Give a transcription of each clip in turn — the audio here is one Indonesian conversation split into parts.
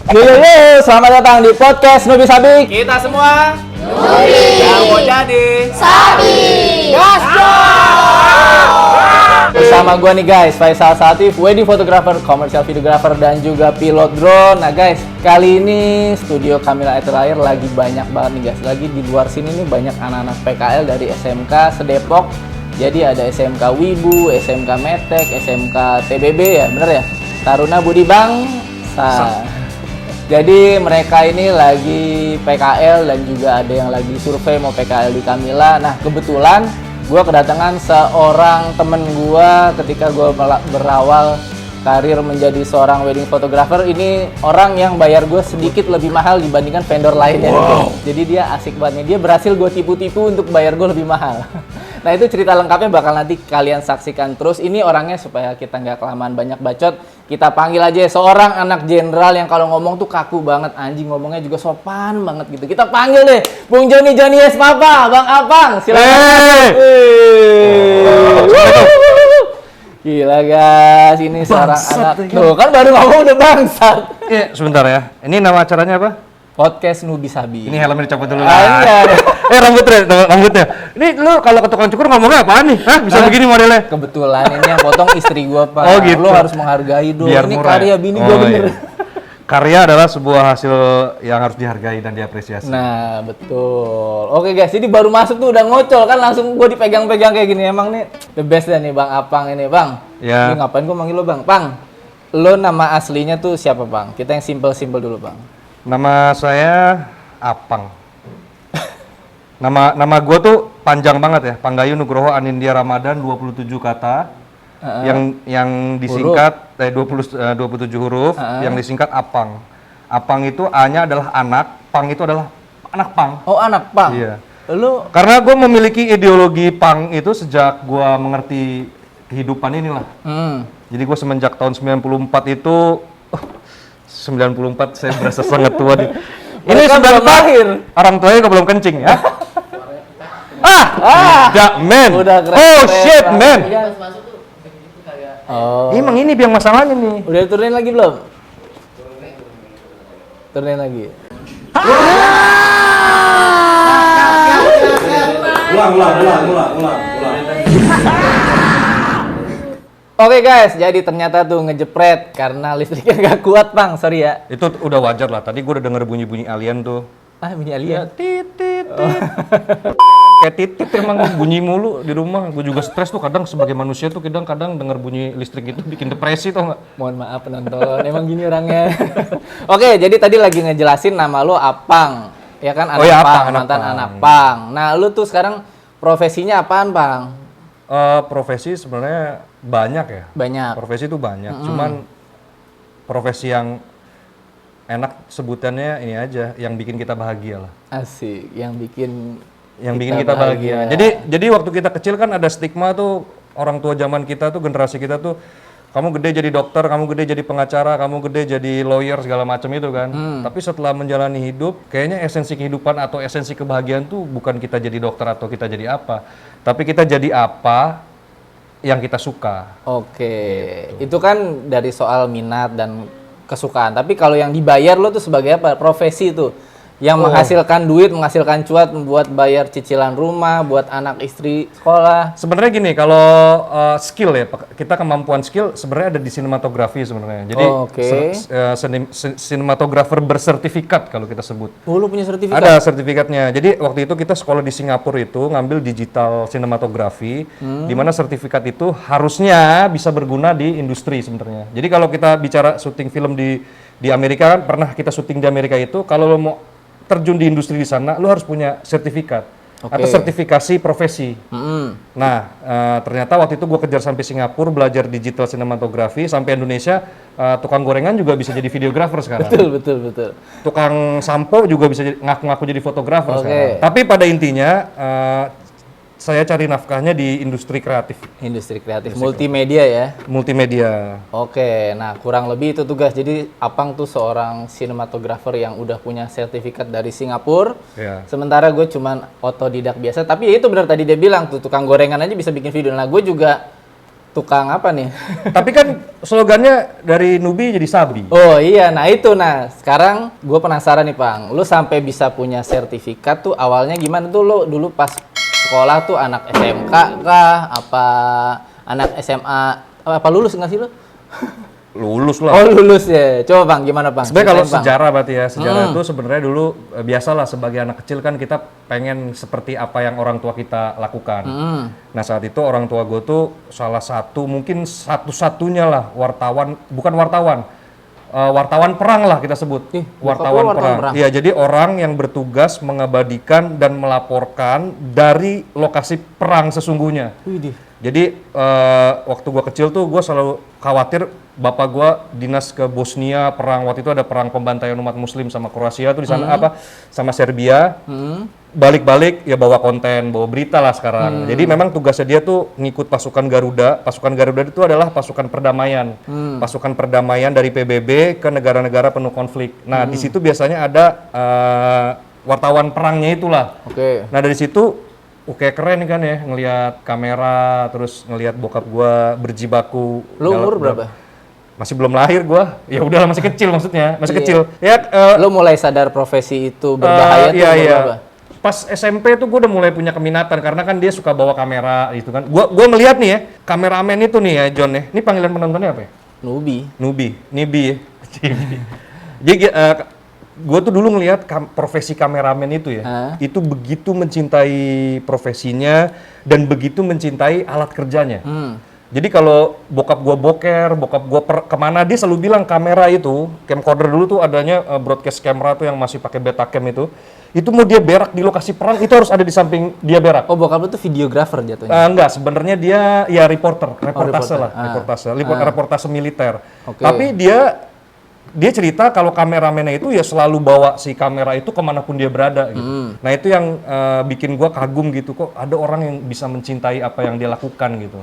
Selamat datang di podcast Nubi Sabi. Kita semua Nubi yang mau jadi Sabi. Bersama gue nih guys, Faisal Satif, wedding photographer, commercial videographer, dan juga pilot drone. Nah guys, kali ini studio Camilla Etelair lagi banyak banget nih guys. Lagi di luar sini nih banyak anak-anak PKL dari SMK Sedepok. Jadi ada SMK Wibu, SMK Metek, SMK TBB ya, bener ya? Taruna Budi Bangsa. Jadi mereka ini lagi PKL dan juga ada yang lagi survei mau PKL di Camilla. Nah kebetulan gue kedatangan seorang temen gue ketika gue berawal karir menjadi seorang wedding photographer. Ini orang yang bayar gue sedikit lebih mahal dibandingkan vendor lainnya. Wow. Jadi dia asik banget nih. Dia berhasil gue tipu-tipu untuk bayar gue lebih mahal. Nah itu cerita lengkapnya bakal nanti kalian saksikan terus. Ini orangnya supaya kita nggak kelamaan banyak bacot, kita panggil aja seorang anak jenderal yang kalau ngomong tuh kaku banget, anjing ngomongnya juga sopan banget gitu. Kita panggil deh Bung Joni Yes Papa, Bang Apang, silakan. Gila guys, ini seorang anak. Tuh kan baru ngomong udah bangsat. Iya, sebentar ya. Ini nama acaranya apa? Podcast Nubi Sabi. Ini helmnya dicopot dulu lah. Rambutnya. Ini lu kalau ke tukang cukur ngomongnya apaan nih? Hah? Bisa begini modelnya? Kebetulan ini yang potong istri gua, Pak. Oh gitu. Lu harus menghargai dong. Biar Ini murah, karya bini gua bener. Iya. Karya adalah sebuah hasil yang harus dihargai dan diapresiasi. Nah, betul. Oke guys, jadi baru masuk tuh udah ngocol kan, langsung gua dipegang-pegang kayak gini. Emang nih the best dah nih Bang Apang ini, Bang. Ya. Ini ngapain gua manggil lo Bang? Pang. Lo nama aslinya tuh siapa, Bang? Kita yang simple-simple dulu, Bang. Nama saya Apang. Nama gue tuh panjang banget ya. Panggayu Nugroho Anindya Ramadan, 27 kata. Yang disingkat 27 huruf, yang disingkat Apang. Apang itu A-nya adalah anak, Pang itu adalah anak pang. Oh, anak Pang. Iya. Lu Karena gue memiliki ideologi pang itu sejak gue mengerti kehidupan inilah. Jadi gue semenjak tahun 94 itu 94 saya berasa sangat tua nih. Ini sudah lahir. Orang tuanya belum kencing ya. Men. Udah keren. Oh shit, man. Oh. Emang ini biang masalahnya nih. Udah turunin lagi belum? Turunin lagi. ulang. Oke guys, jadi ternyata tuh ngejepret karena listriknya nggak kuat Bang, sorry ya. Itu udah wajar lah. Tadi gue udah denger bunyi-bunyi alien tuh. Ah, bunyi alien? Titit. Kayak titit emang bunyi mulu di rumah. Gue juga stres tuh kadang sebagai manusia tuh kadang denger bunyi listrik itu bikin depresi tau nggak? Mohon maaf penonton, emang gini orangnya. Oke, jadi tadi lagi ngejelasin nama lo Apang, ya kan? Anak Pang, mantan anak Pang. Nah, lu tuh sekarang profesinya apaan, Bang? Profesi sebenarnya banyak ya. Banyak. Profesi itu banyak. Cuman profesi yang enak sebutannya ini aja, yang bikin kita bahagia lah. Asik, yang bikin kita bahagia. Jadi waktu kita kecil kan ada stigma tuh, orang tua zaman kita tuh, generasi kita tuh, kamu gede jadi dokter, kamu gede jadi pengacara, kamu gede jadi lawyer segala macam itu kan. Tapi setelah menjalani hidup, kayaknya esensi kehidupan atau esensi kebahagiaan tuh bukan kita jadi dokter atau kita jadi apa, tapi kita jadi apa yang kita suka. Oke, itu kan dari soal minat dan kesukaan. Tapi kalau yang dibayar lo tuh sebagai apa? Profesi tuh yang menghasilkan duit, menghasilkan cuan buat bayar cicilan rumah, buat anak istri sekolah. Sebenarnya gini, kalau skill ya, kita kemampuan skill sebenarnya ada di sinematografi sebenarnya. Jadi sinematografer bersertifikat kalau kita sebut. Oh, lu punya sertifikat? Ada sertifikatnya. Jadi waktu itu kita sekolah di Singapura itu ngambil digital sinematografi, di mana sertifikat itu harusnya bisa berguna di industri sebenarnya. Jadi kalau kita bicara syuting film di Amerika kan, pernah kita syuting di Amerika itu, kalau lo mau terjun di industri di sana, lu harus punya sertifikat atau sertifikasi profesi. Nah, ternyata waktu itu gue kejar sampai Singapura, belajar digital sinematografi, sampai Indonesia, tukang gorengan juga bisa jadi videografer sekarang. Betul. Tukang sampo juga bisa ngaku-ngaku jadi fotografer sekarang. Tapi pada intinya, saya cari nafkahnya di industri kreatif. Multimedia ya? Multimedia. Oke, nah kurang lebih itu tugas. Jadi Apang tuh seorang sinematografer yang udah punya sertifikat dari Singapura. Yeah. Sementara gue cuman otodidak biasa. Tapi ya itu benar tadi dia bilang tuh, tukang gorengan aja bisa bikin video. Nah gue juga tukang apa nih? Tapi kan slogannya dari Nubi jadi Sabi. Oh iya, nah itu. Nah, sekarang gue penasaran nih, Pang. Lu sampai bisa punya sertifikat tuh awalnya gimana tuh? Lu dulu pas sekolah tuh anak SMK kah? Apa anak SMA? Apa lulus nggak sih lu? Lulus lah. Oh lulus ya. Coba Bang, gimana Bang? Sebenarnya kalau Ceritain, Bang. sejarah berarti ya, sejarah itu sebenarnya dulu biasalah sebagai anak kecil kan kita pengen seperti apa yang orang tua kita lakukan. Nah saat itu orang tua gue tuh salah satu, mungkin satu-satunya lah wartawan, bukan wartawan, wartawan perang lah kita sebut. Ih, wartawan wartawan perang. Iya, jadi orang yang bertugas mengabadikan dan melaporkan dari lokasi perang sesungguhnya. Widih. Jadi waktu gua kecil tuh gua selalu khawatir bapak gua dinas ke Bosnia perang, waktu itu ada perang pembantaian umat muslim sama Kroasia tuh di sana sama Serbia. Balik-balik ya bawa konten, bawa berita lah sekarang. Jadi memang tugasnya dia tuh ngikut pasukan Garuda. Pasukan Garuda itu adalah pasukan perdamaian. Pasukan perdamaian dari PBB ke negara-negara penuh konflik. Nah, di situ biasanya ada wartawan perangnya itulah. Oke. Nah, dari situ oke keren kan ya ngelihat kamera, terus ngelihat bokap gua berjibaku. Lu umur berapa? Masih belum lahir gua. Ya udahlah masih kecil maksudnya, masih Iya. kecil. Ya Lu mulai sadar profesi itu berbahaya tuh iya, umur iya. berapa? Pas SMP tuh gua udah mulai punya keminatan karena kan dia suka bawa kamera gitu kan. Gua melihat nih ya, kameramen itu nih ya John ya. Ini panggilan penontonnya apa ya? Nubi. Nibi ya. Jadi gue tuh dulu ngelihat profesi kameramen itu ya, itu begitu mencintai profesinya dan begitu mencintai alat kerjanya. Jadi kalau bokap gue boker, bokap gue kemana dia selalu bilang kamera itu, camcorder dulu tuh adanya broadcast camera tuh yang masih pakai Betacam itu mau dia berak di lokasi perang itu harus ada di samping dia berak. Oh, bokap lu tuh videografer jatuhnya. Enggak, sebenarnya dia ya reportase reporter. lah, reportase militer. Oke. Tapi dia cerita kalau kameramennya itu ya selalu bawa si kamera itu kemanapun dia berada gitu. Nah itu yang bikin gua kagum gitu, kok ada orang yang bisa mencintai apa yang dia lakukan gitu.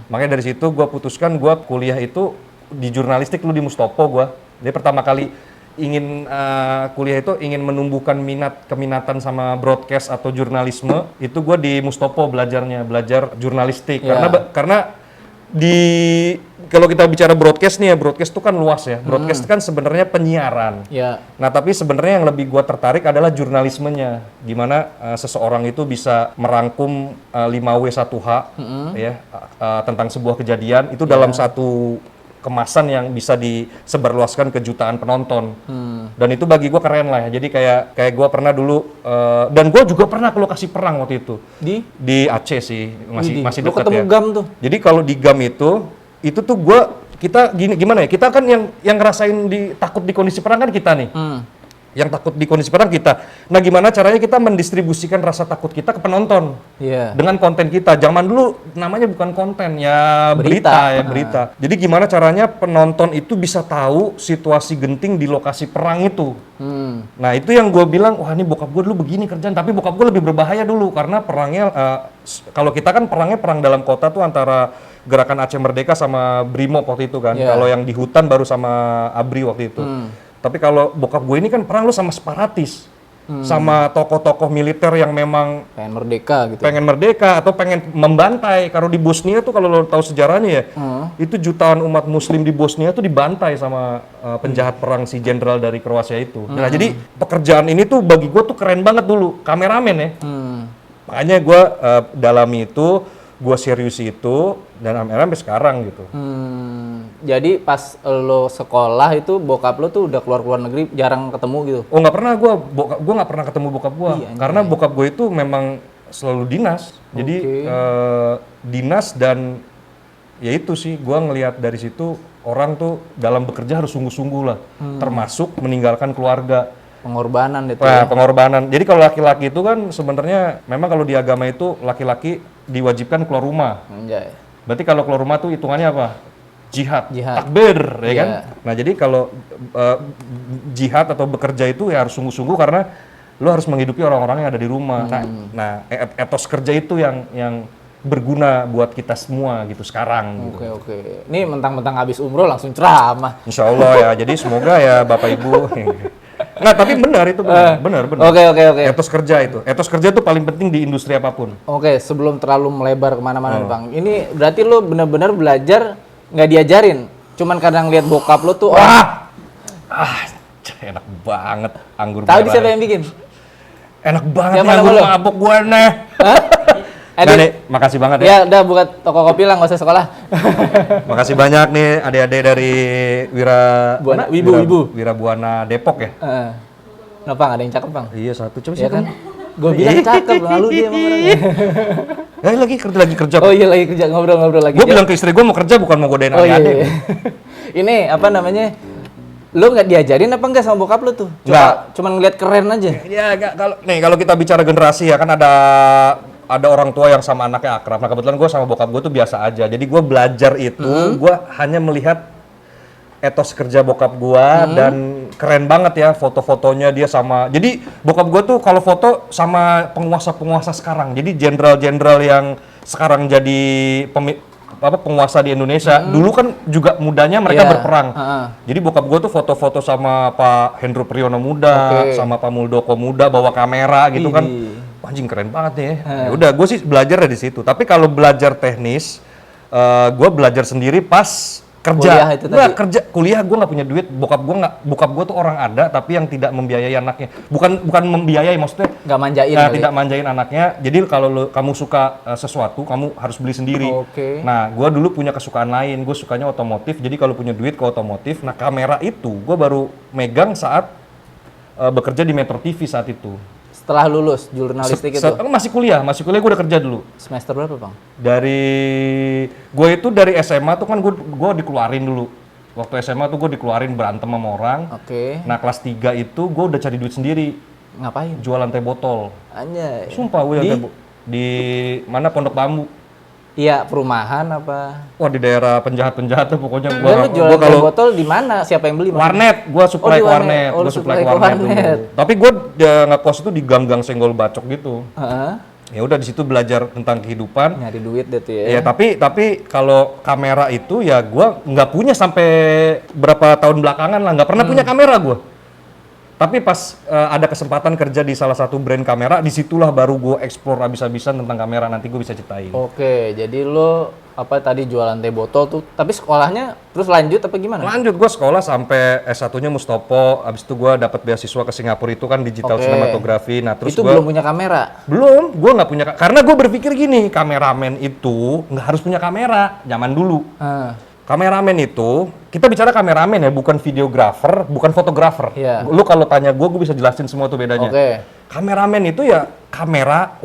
Makanya dari situ gua putuskan gua kuliah itu di jurnalistik lu di Mustopo gua. Dia pertama kali ingin kuliah itu ingin menumbuhkan keminatan sama broadcast atau jurnalisme itu gue di Mustopo belajar jurnalistik karena kalau kita bicara broadcast nih ya, broadcast itu kan luas ya. Broadcast kan sebenarnya penyiaran. Nah, tapi sebenarnya yang lebih gua tertarik adalah jurnalismenya. Gimana seseorang itu bisa merangkum 5W1H ya tentang sebuah kejadian itu dalam satu kemasan yang bisa disebarluaskan ke jutaan penonton. Dan itu bagi gua keren lah ya. Jadi kayak gua pernah dulu dan gua juga pernah ke lokasi perang waktu itu. Di Aceh sih, masih Lu dekat ketemu ya. GAM tuh. Jadi kalau di GAM itu tuh kita gimana ya? Kita kan yang ngerasain takut di kondisi perang kan kita nih. Yang takut di kondisi perang kita. Nah, gimana caranya kita mendistribusikan rasa takut kita ke penonton? Dengan konten kita. Zaman dulu namanya bukan konten, ya berita. Jadi gimana caranya penonton itu bisa tahu situasi genting di lokasi perang itu. Nah, itu yang gue bilang, wah ini bokap gue dulu begini kerjaan, tapi bokap gue lebih berbahaya dulu karena perangnya kalau kita kan perangnya perang dalam kota tuh antara Gerakan Aceh Merdeka sama Brimob waktu itu kan. Kalau yang di hutan baru sama ABRI waktu itu. Tapi kalau bokap gue ini kan perang lu sama separatis. Sama tokoh-tokoh militer yang memang pengen merdeka atau pengen membantai. Kalau di Bosnia tuh kalau lo tahu sejarahnya ya, itu jutaan umat muslim di Bosnia tuh dibantai sama penjahat perang si jenderal dari Kroasia itu. Nah, jadi pekerjaan ini tuh bagi gue tuh keren banget dulu, kameramen ya. Makanya gue dalami itu, gue serius itu, dan sampai sekarang gitu. Jadi pas lo sekolah itu bokap lo tuh udah keluar negeri, jarang ketemu gitu? Oh nggak pernah, gue nggak pernah ketemu bokap gue. Karena bokap gue itu memang selalu dinas. Jadi dinas dan ya itu sih, gue ngelihat dari situ orang tuh dalam bekerja harus sungguh-sungguh lah. Termasuk meninggalkan keluarga. Pengorbanan itu. Nah, pengorbanan. Jadi kalau laki-laki itu kan sebenarnya memang kalau di agama itu laki-laki diwajibkan keluar rumah. Berarti kalau keluar rumah tuh hitungannya apa? Jihad. Takbir, ya kan? Nah, jadi kalau jihad atau bekerja itu ya harus sungguh-sungguh karena lo harus menghidupi orang-orang yang ada di rumah. Nah, etos kerja itu yang berguna buat kita semua gitu sekarang. Oke. Ini mentang-mentang habis umroh langsung ceramah. Insya Allah ya. Jadi semoga ya Bapak Ibu. Nggak, tapi benar itu benar. Oke. Etos kerja itu paling penting di industri apapun. Oke, sebelum terlalu melebar kemana-mana nih, Bang. Ini berarti lo benar-benar belajar nggak diajarin, cuman kadang lihat bokap lo tuh. Enak banget anggur Tahu di merah. siapa yang bikin? Enak banget Siapa nih anggur nama lo? mabok gue nih. Nah, nih, makasih banget ya. Ya udah buka toko kopi lah, nggak usah sekolah. Makasih banyak nih adik-adik dari Buana, mana? Wibu. Wira Buana Depok ya. Kenapa nggak ada yang cakep, Bang? Iya, satu coba Iya sih kan? Gue bilang cakep, lalu dia emang orangnya. lagi kerja. Oh iya lagi kerja, ngobrol lagi. Gue bilang ke istri gue mau kerja bukan mau godain Oh iya. adik-adik. Ini apa namanya? Lo nggak diajarin apa enggak sama bokap lo tuh? Cuman ngeliat keren aja. Ya, kalau kita bicara generasi ya kan ada orang tua yang sama anaknya akrab. Nah kebetulan gue sama bokap gue tuh biasa aja. Jadi gue belajar itu, gue hanya melihat etos kerja bokap gue dan keren banget ya foto-fotonya dia sama. Jadi bokap gue tuh kalau foto sama penguasa-penguasa sekarang. Jadi jenderal-jenderal yang sekarang jadi penguasa di Indonesia. Dulu kan juga mudanya mereka berperang. Jadi bokap gue tuh foto-foto sama Pak Hendro Priyono muda, sama Pak Muldoko muda bawa kamera gitu kan. Anjing keren banget nih. Ya udah, gue sih belajar dari situ. Tapi kalau belajar teknis, gue belajar sendiri pas kerja. Kuliah itu tadi. Kuliah gue nggak punya duit. Bokap gue tuh orang ada, tapi yang tidak membiayai anaknya. Bukan membiayai, maksudnya Nggak manjain. tidak manjain anaknya. Jadi kalau kamu suka sesuatu, kamu harus beli sendiri. Nah, gue dulu punya kesukaan lain. Gue sukanya otomotif. Jadi kalau punya duit ke otomotif, nah kamera itu gue baru megang saat bekerja di Metro TV saat itu. Setelah lulus jurnalistik itu. Masih kuliah gue udah kerja dulu. Semester berapa, Bang? Gue itu dari SMA tuh kan gue dikeluarin dulu. Waktu SMA tuh gue dikeluarin berantem sama orang. Nah kelas 3 itu gue udah cari duit sendiri. Ngapain? Jualan teh botol. Anjay. Sumpah gue di mana Pondok Bambu. Iya, perumahan apa? Wah di daerah penjahat-penjahat tuh pokoknya Lu jualan teh botol di mana? Siapa yang beli? Warnet, gue supply ke warnet. Gue supply ke warnet dulu. Tapi gue ngekos itu di gang-gang Senggol Bacok gitu. Ya udah di situ belajar tentang kehidupan. Nyari duit deh tuh ya. Ya tapi kalau kamera itu ya gue nggak punya sampai berapa tahun belakangan lah, nggak pernah punya kamera gue. Tapi pas ada kesempatan kerja di salah satu brand kamera, disitulah baru gue explore habis-habisan tentang kamera. Nanti gue bisa ceritain. Oke, jadi lo apa tadi jualan teh botol tuh, tapi sekolahnya terus lanjut apa gimana? Lanjut, gue sekolah sampai S1-nya Mustopo, abis itu gue dapat beasiswa ke Singapura itu kan digital cinematography. Nah terus itu belum punya kamera? Belum, gue nggak punya, karena gue berpikir gini, kameramen itu nggak harus punya kamera, zaman dulu. Kameramen itu, kita bicara kameramen ya, bukan videografer, bukan fotografer. Lu kalau tanya gue bisa jelasin semua tuh bedanya. Kameramen itu ya kamera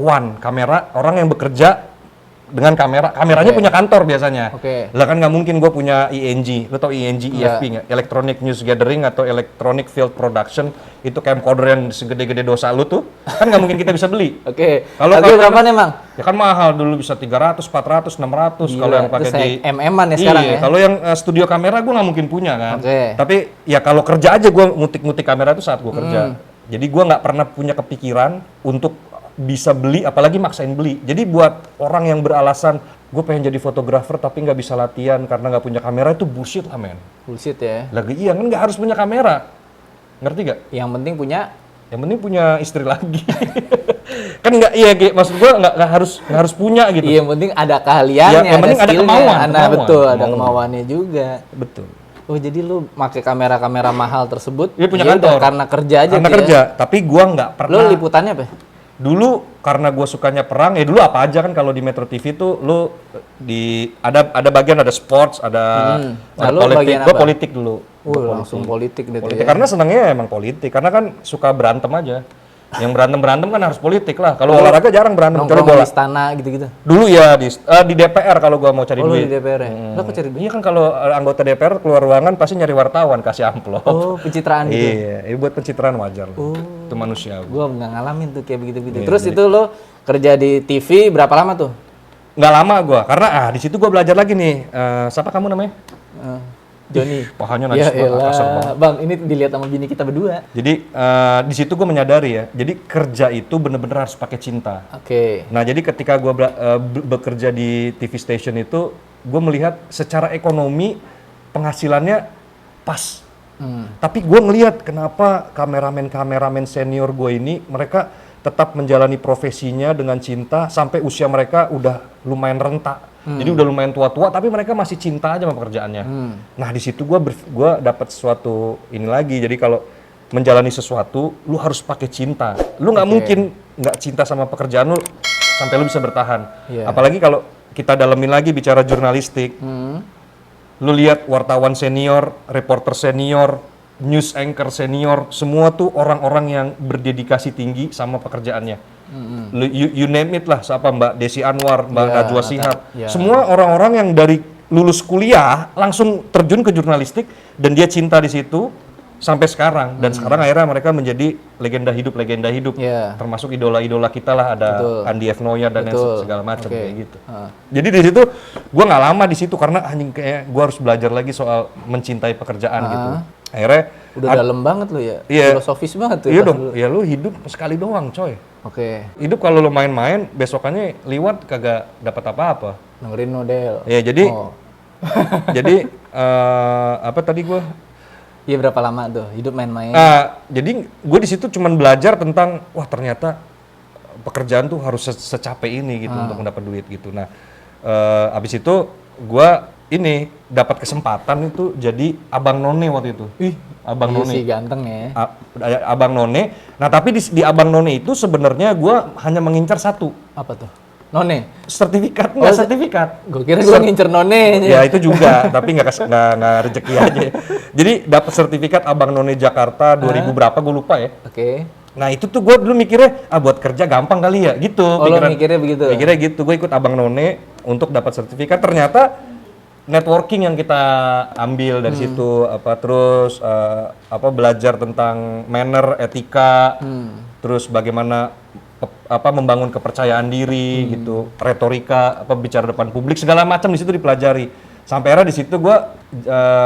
orang yang bekerja dengan kameranya punya kantor biasanya. Lah kan nggak mungkin gue punya ENG, lu tau ENG, EFP nggak? Electronic News Gathering atau Electronic Field Production, itu camcorder yang segede-gede dosa lu tuh, kan nggak mungkin kita bisa beli. Kalau berapa nih, Mang? Ya kan mahal, dulu bisa 300, 400, 600 kalau yang pakai di MM-an ya sekarang ya. Kalau yang studio kamera gue nggak mungkin punya kan. Tapi ya kalau kerja aja gue ngutik-ngutik kamera itu saat gue kerja. Jadi gue nggak pernah punya kepikiran untuk bisa beli, apalagi maksain beli. Jadi buat orang yang beralasan gue pengen jadi fotografer tapi nggak bisa latihan karena nggak punya kamera, itu bullshit lah men. Bullshit ya. Lagi iya kan nggak harus punya kamera, ngerti gak? Yang penting punya istri lagi. Kan nggak, iya maksud gue nggak harus punya gitu. Iya, yang penting ada keahliannya, yang penting ada kemauan. Betul, ada kemauannya juga. Betul. Oh jadi lu pakai kamera-kamera mahal tersebut? Iya punya kantor. Karena kerja aja. Karena kerja, tapi gue nggak pernah. Lu liputannya apa? Dulu karena gue sukanya perang, ya dulu apa aja kan kalau di Metro TV tuh lu ada bagian ada sports, ada politik. Gue politik dulu. Langsung politik gitu ya. Karena senangnya emang politik, karena kan suka berantem aja. Yang berantem kan harus politik lah. Kalau olahraga jarang berantem, kecuali bola. Di istana gitu-gitu. Dulu ya di DPR kalau gua mau cari duit. Di DPR ya. Lo kok cari duit? Iya kan kalau anggota DPR keluar ruangan pasti nyari wartawan, kasih amplop. Pencitraan gitu. Iya, buat pencitraan wajar. Itu manusiawi. Gua nggak ngalamin tuh kayak begitu-begitu. Terus itu lo kerja di TV berapa lama tuh? Nggak lama gua, karena di situ gua belajar lagi nih. Siapa kamu namanya? Joni. Pahanya najis banget. Bang, ini dilihat sama bini kita berdua. Jadi di situ gue menyadari ya. Jadi kerja itu bener-bener harus pakai cinta. Nah jadi ketika gue bekerja di TV station itu, gue melihat secara ekonomi penghasilannya pas. Tapi gue ngelihat kenapa kameramen senior gue ini mereka tetap menjalani profesinya dengan cinta sampai usia mereka udah lumayan renta. Jadi udah lumayan tua-tua tapi mereka masih cinta aja sama pekerjaannya. Nah, di situ gue dapat sesuatu ini lagi. Jadi kalau menjalani sesuatu lu harus pakai cinta. Lu nggak mungkin nggak cinta sama pekerjaan lu sampai lu bisa bertahan. Apalagi kalau kita dalemin lagi bicara jurnalistik. Lu lihat wartawan senior, reporter senior, news anchor senior, semua tuh orang-orang yang berdedikasi tinggi sama pekerjaannya. You name it lah, siapa Mbak Desi Anwar, Mbak Najwa Shihab, semua orang-orang yang dari lulus kuliah langsung terjun ke jurnalistik dan dia cinta di situ sampai sekarang. Dan sekarang akhirnya mereka menjadi legenda hidup, termasuk idola-idola kita lah, ada Andi F. Noya dan segala macam kayak gitu. Jadi di situ gue nggak lama di situ karena anjing kayak gue harus belajar lagi soal mencintai pekerjaan gitu. Akhirnya udah dalam banget lu ya, filosofis banget tuh. Iya dong, ya lu hidup sekali doang coy. Hidup kalau lu main-main, besokannya liwat kagak dapat apa-apa. Dengerin model. Ya jadi, jadi apa tadi gue? Iya, berapa lama tuh hidup main-main? Jadi gue di situ cuman belajar tentang wah ternyata pekerjaan tuh harus secapek ini gitu untuk mendapat duit gitu. Nah, abis itu gue ini dapat kesempatan itu jadi abang none waktu itu. Abang none. Sih ganteng ya. Abang none. Nah tapi di abang none itu sebenarnya gue hanya mengincar satu. Apa tuh? None? Sertifikat, nggak sertifikat. Gue kira gue ngincer none. Ya itu juga, tapi nggak rezeki aja. Jadi dapat sertifikat abang none Jakarta 2000 berapa gue lupa ya. Nah itu tuh gue dulu mikirnya, buat kerja gampang kali ya gitu. Lo mikirnya begitu? Mikirnya gitu, gue ikut abang none untuk dapat sertifikat. Ternyata networking yang kita ambil dari situ, terus belajar tentang manner, etika, terus bagaimana membangun kepercayaan diri gitu, retorika, bicara depan publik, segala macam di situ dipelajari. Sampai akhirnya di situ gue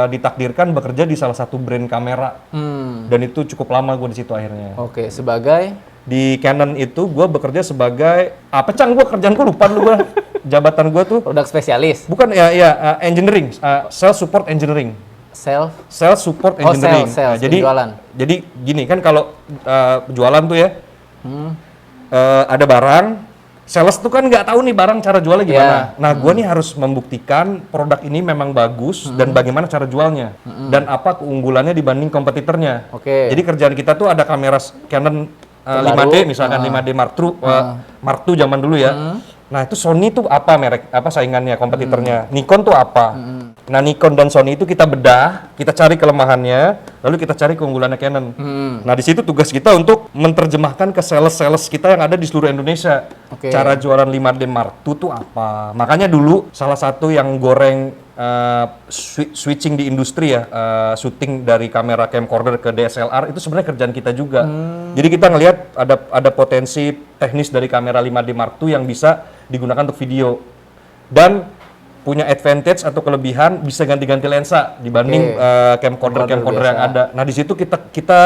ditakdirkan bekerja di salah satu brand kamera, dan itu cukup lama gue di situ akhirnya. Sebagai di Canon itu gue bekerja sebagai gue kerjaan gue lupa dulu gue. Jabatan gue tuh produk spesialis. Bukan engineering, sales support engineering. Sales support engineering. Sales, jadi jualan. Jadi gini kan kalau jualan tuh ya, ada barang, sales tuh kan nggak tahu nih barang cara jualnya gimana. Nah, gue nih harus membuktikan produk ini memang bagus dan bagaimana cara jualnya dan apa keunggulannya dibanding kompetitornya. Jadi kerjaan kita tuh ada kamera Canon 5D misalkan 5D Mark II zaman dulu ya. Nah itu Sony tuh apa saingannya, kompetitornya, Nikon tuh apa. Nah Nikon dan Sony itu kita bedah, kita cari kelemahannya, lalu kita cari keunggulannya Canon. Nah di situ tugas kita untuk menerjemahkan ke sales kita yang ada di seluruh Indonesia. Cara jualan 5D Mark II tuh apa. Makanya dulu salah satu yang goreng switching di industri ya, syuting dari kamera camcorder ke DSLR itu sebenarnya kerjaan kita juga. Jadi kita ngelihat ada potensi teknis dari kamera 5D Mark II yang bisa digunakan untuk video dan punya advantage atau kelebihan bisa ganti-ganti lensa dibanding camcorder yang ada. Nah di situ kita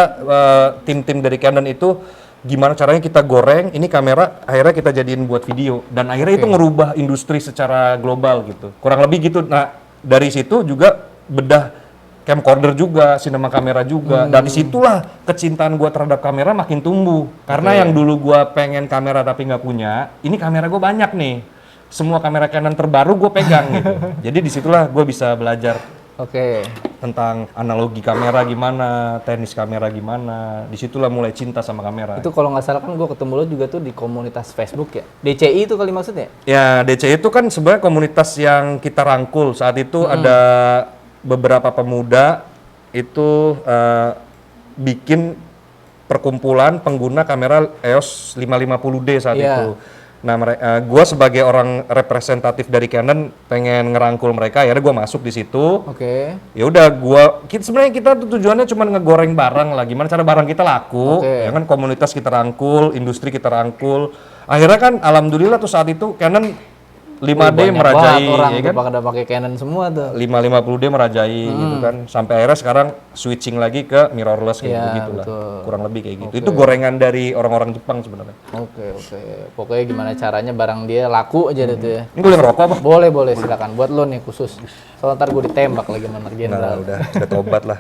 tim-tim dari Canon itu gimana caranya kita goreng ini kamera akhirnya kita jadiin buat video dan akhirnya itu ngerubah industri secara global gitu, kurang lebih gitu. Nah dari situ juga bedah camcorder juga, sinema kamera juga. Dan disitulah kecintaan gue terhadap kamera makin tumbuh. Karena yang dulu gue pengen kamera tapi nggak punya, ini kamera gue banyak nih. Semua kamera Canon terbaru gue pegang gitu. Jadi disitulah gue bisa belajar tentang analogi kamera gimana, teknis kamera gimana. Disitulah mulai cinta sama kamera. Itu kalau nggak salah kan gue ketemu lo juga tuh di komunitas Facebook ya? DCI itu kali maksudnya? Ya DCI itu kan sebenarnya komunitas yang kita rangkul. Saat itu ada beberapa pemuda itu bikin perkumpulan pengguna kamera EOS 550D saat itu. Nah, gue sebagai orang representatif dari Canon pengen ngerangkul mereka, akhirnya gue masuk di situ. Ya udah, sebenarnya kita tuh tujuannya cuma ngegoreng barang lah, gimana cara barang kita laku, ya kan komunitas kita rangkul, industri kita rangkul. Akhirnya kan, alhamdulillah tuh saat itu Canon 5D Banyak merajai, banget orang ya tuh kan? pada pakai Canon semua tuh. 550D merajai gitu kan. Sampai akhirnya sekarang switching lagi ke mirrorless kayak Iya, gitu lah. betul. Kurang lebih kayak gitu. Itu gorengan dari orang-orang Jepang sebenarnya. Oke. Pokoknya gimana caranya barang dia laku aja deh tuh ya. Ini boleh ngerokok apa? Boleh silakan. Buat lo nih khusus. Soalnya ntar gue ditembak lagi sama Nah, jenderal. udah tobat lah.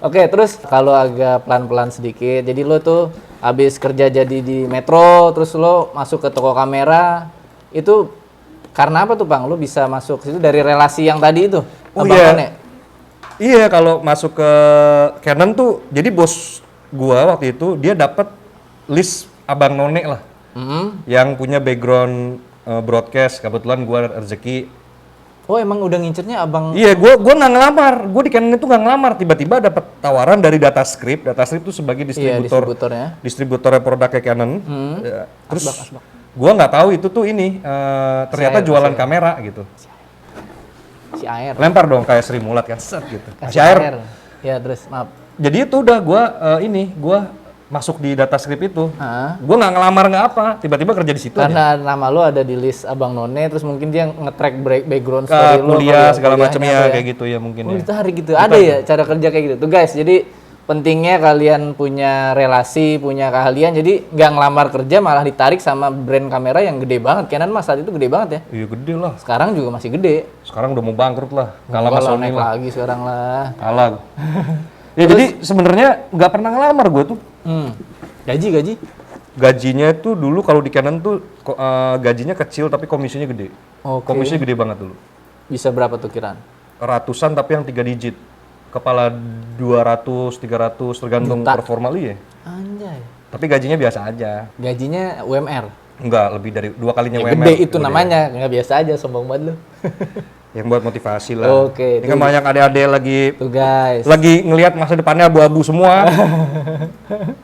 Oke, terus kalau agak pelan-pelan sedikit. Jadi lo tuh habis kerja jadi di Metro, terus lo masuk ke toko kamera. Itu karena apa tuh, Bang? Lo bisa masuk ke situ dari relasi yang tadi itu? Oh Abang iya. None? Iya, kalau masuk ke Canon tuh, jadi bos gua waktu itu dia dapat list Abang None lah, yang punya background broadcast. Kebetulan gua rezeki. Oh, emang udah ngincernya Abang? Iya, gua nggak ngelamar. Gua di Canon itu nggak ngelamar. Tiba-tiba dapat tawaran dari Datascript. Datascript itu sebagai Iya, distributornya. distributornya produknya Canon. Ya, terus Asbak. gua nggak tahu itu tuh ini ternyata air, jualan kamera gitu. Si Air. Lempar dong kayak Sri Mulat kan, set gitu. Kasih Kasih air. Ya, terus maaf. Jadi itu udah gua masuk di Datascript itu. Ah. Gua nggak ngelamar nggak apa, tiba-tiba kerja di situ aja. Karena nama lo ada di list Abang None, terus mungkin dia nge-track background Ke story lo. kuliah kali segala macam kuliahnya ya apa kayak gitu ya mungkin Oh, ya. ditarik gitu. Ada ya cara kerja kayak gitu. Tuh guys, jadi pentingnya kalian punya relasi, punya keahlian. Jadi nggak ngelamar kerja malah ditarik sama brand kamera yang gede banget. Canon mas saat itu gede banget ya. Iya gede lah. Sekarang juga masih gede. Sekarang udah mau bangkrut lah. Kalah sama Enggak lah, Sony naik lah. lagi sekarang lah. Kalah. Gua. Ya jadi sebenarnya nggak pernah ngelamar gue tuh. Gaji. Gajinya tuh dulu kalau di Canon tuh gajinya kecil tapi komisinya gede. Oke. Komisinya gede banget dulu. Bisa berapa tuh kiraan? Ratusan tapi yang 3 digit. Kepala 200, 300 tergantung Juta. performa lu ya. Anjay. Tapi gajinya biasa aja. Gajinya UMR. Enggak, lebih dari 2 kalinya Ya, UMR. gede itu namanya, nggak biasa aja, sombong banget lu. Yang buat motivasi lah. Oke, Ini kan banyak adik-adik Tuh guys. lagi ngelihat masa depannya abu-abu semua.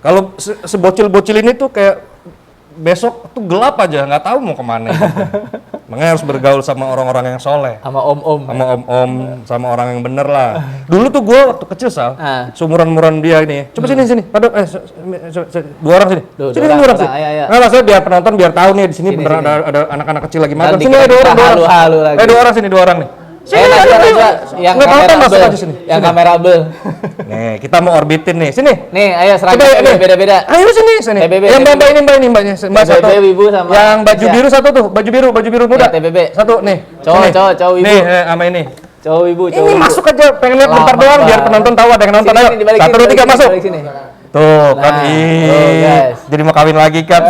Kalau sebocil-bocil ini tuh kayak besok tuh gelap aja, nggak tahu mau kemana. Makanya harus bergaul sama orang-orang yang soleh. Sama om-om. Sama om-om, sama orang yang bener lah. Dulu tuh gue waktu kecil Sal, Ah. seumuran-umuran dia ini. Coba sini. Pada dua orang sini. Tuh, Sini dua dua orang orang, sini. ayo. Nah, maksudnya biar penonton biar tahu nih di sini Sini, beneran sini. ada anak-anak kecil lagi makan. Nanti Sini kita ada dua orang. halu-halu lagi. Dua orang sini, dua orang nih. Sini, Najwa, yang nggak penonton masuk kamerabel. aja sini. Yang kamerabel. Nih, kita mau orbitin nih. Sini. Nih, ayo seragam Coba, nih. beda-beda. Ayo sini. TBB, Yang mbak ini mbaknya. Mbak satu. TBB, Wibu sama Yang baju Asia. biru satu tuh, baju biru muda. Ya, TBB. Satu nih. Cowok, Sini. cowok, Wibu. Nih, sama ini. Cowok ibu, cowok Ini ibu. masuk aja, pengen lihat bentar Lama doang biar banget. penonton tahu ada yang nonton. Sini, Ayo. sini, dibalik 1, sini, 2, 3 dibalik masuk. sini. Tuh kan, Nah, tuh, guys. jadi mau kawin lagi kan.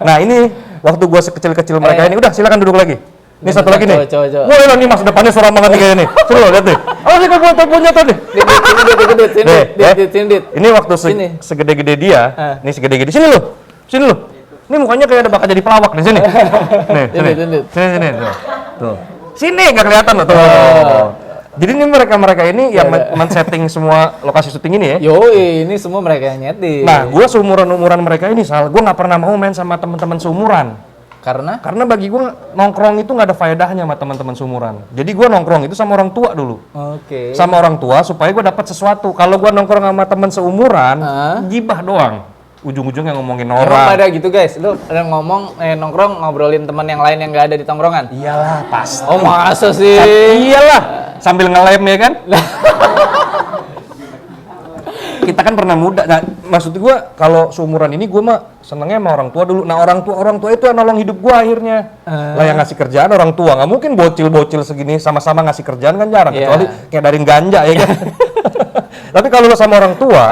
Nah ini waktu gua sekecil-kecil mereka ini, udah silakan duduk lagi. Ini satu lagi nih. Cowok. Wah ini masa depannya suram banget nih kayaknya nih. Seru loh, lihat nih. Oh sih kok punya tuh nih. Sini. Ini waktu Sini. segede-gede dia, nih segede-gede sini lo. Ini mukanya kayak ada bakal jadi pelawak nih sini. Nih, sini. Tuh. Sini nggak kelihatan loh tuh. Jadi ini mereka ini yang men-setting semua lokasi syuting ini ya. Yoi, ini semua mereka yang nyetir. Nah, gue seumuran mereka ini, Sal, gue nggak pernah mau main sama teman-teman seumuran. Karena bagi gue nongkrong itu nggak ada faedahnya sama teman-teman seumuran. Jadi gue nongkrong itu sama orang tua dulu. Oke. Sama orang tua supaya gue dapat sesuatu. Kalau gue nongkrong sama teman seumuran, gibah doang. Ujung-ujungnya ngomongin Emang orang. pada gitu guys, lu ada nongkrong ngobrolin teman yang lain yang nggak ada di tongkrongan? Iyalah, pasti. Oh masa sih? Iyalah, sambil ngelem ya kan? Kita kan pernah muda. Nah, maksud gue kalau seumuran ini gue mah senengnya sama orang tua dulu. Nah, orang tua itu yang nolong hidup gue akhirnya. Lah yang ngasih kerjaan orang tua. Nggak mungkin bocil-bocil segini sama-sama ngasih kerjaan kan jarang. Iya. Kecuali kayak dari ganja ya kan. Tapi kalau lo sama orang tua,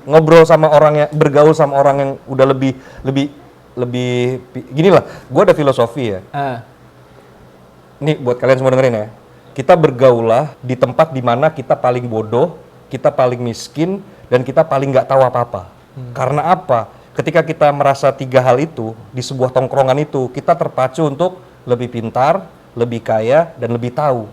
ngobrol sama orang yang bergaul sama orang yang udah lebih gini lah. Gue ada filosofi ya. Nih buat kalian semua dengerin ya. Kita bergaulah di tempat dimana kita paling bodoh, kita paling miskin, dan kita paling nggak tahu apa-apa. Karena apa? Ketika kita merasa 3 hal itu di sebuah tongkrongan itu, kita terpacu untuk lebih pintar, lebih kaya, dan lebih tahu.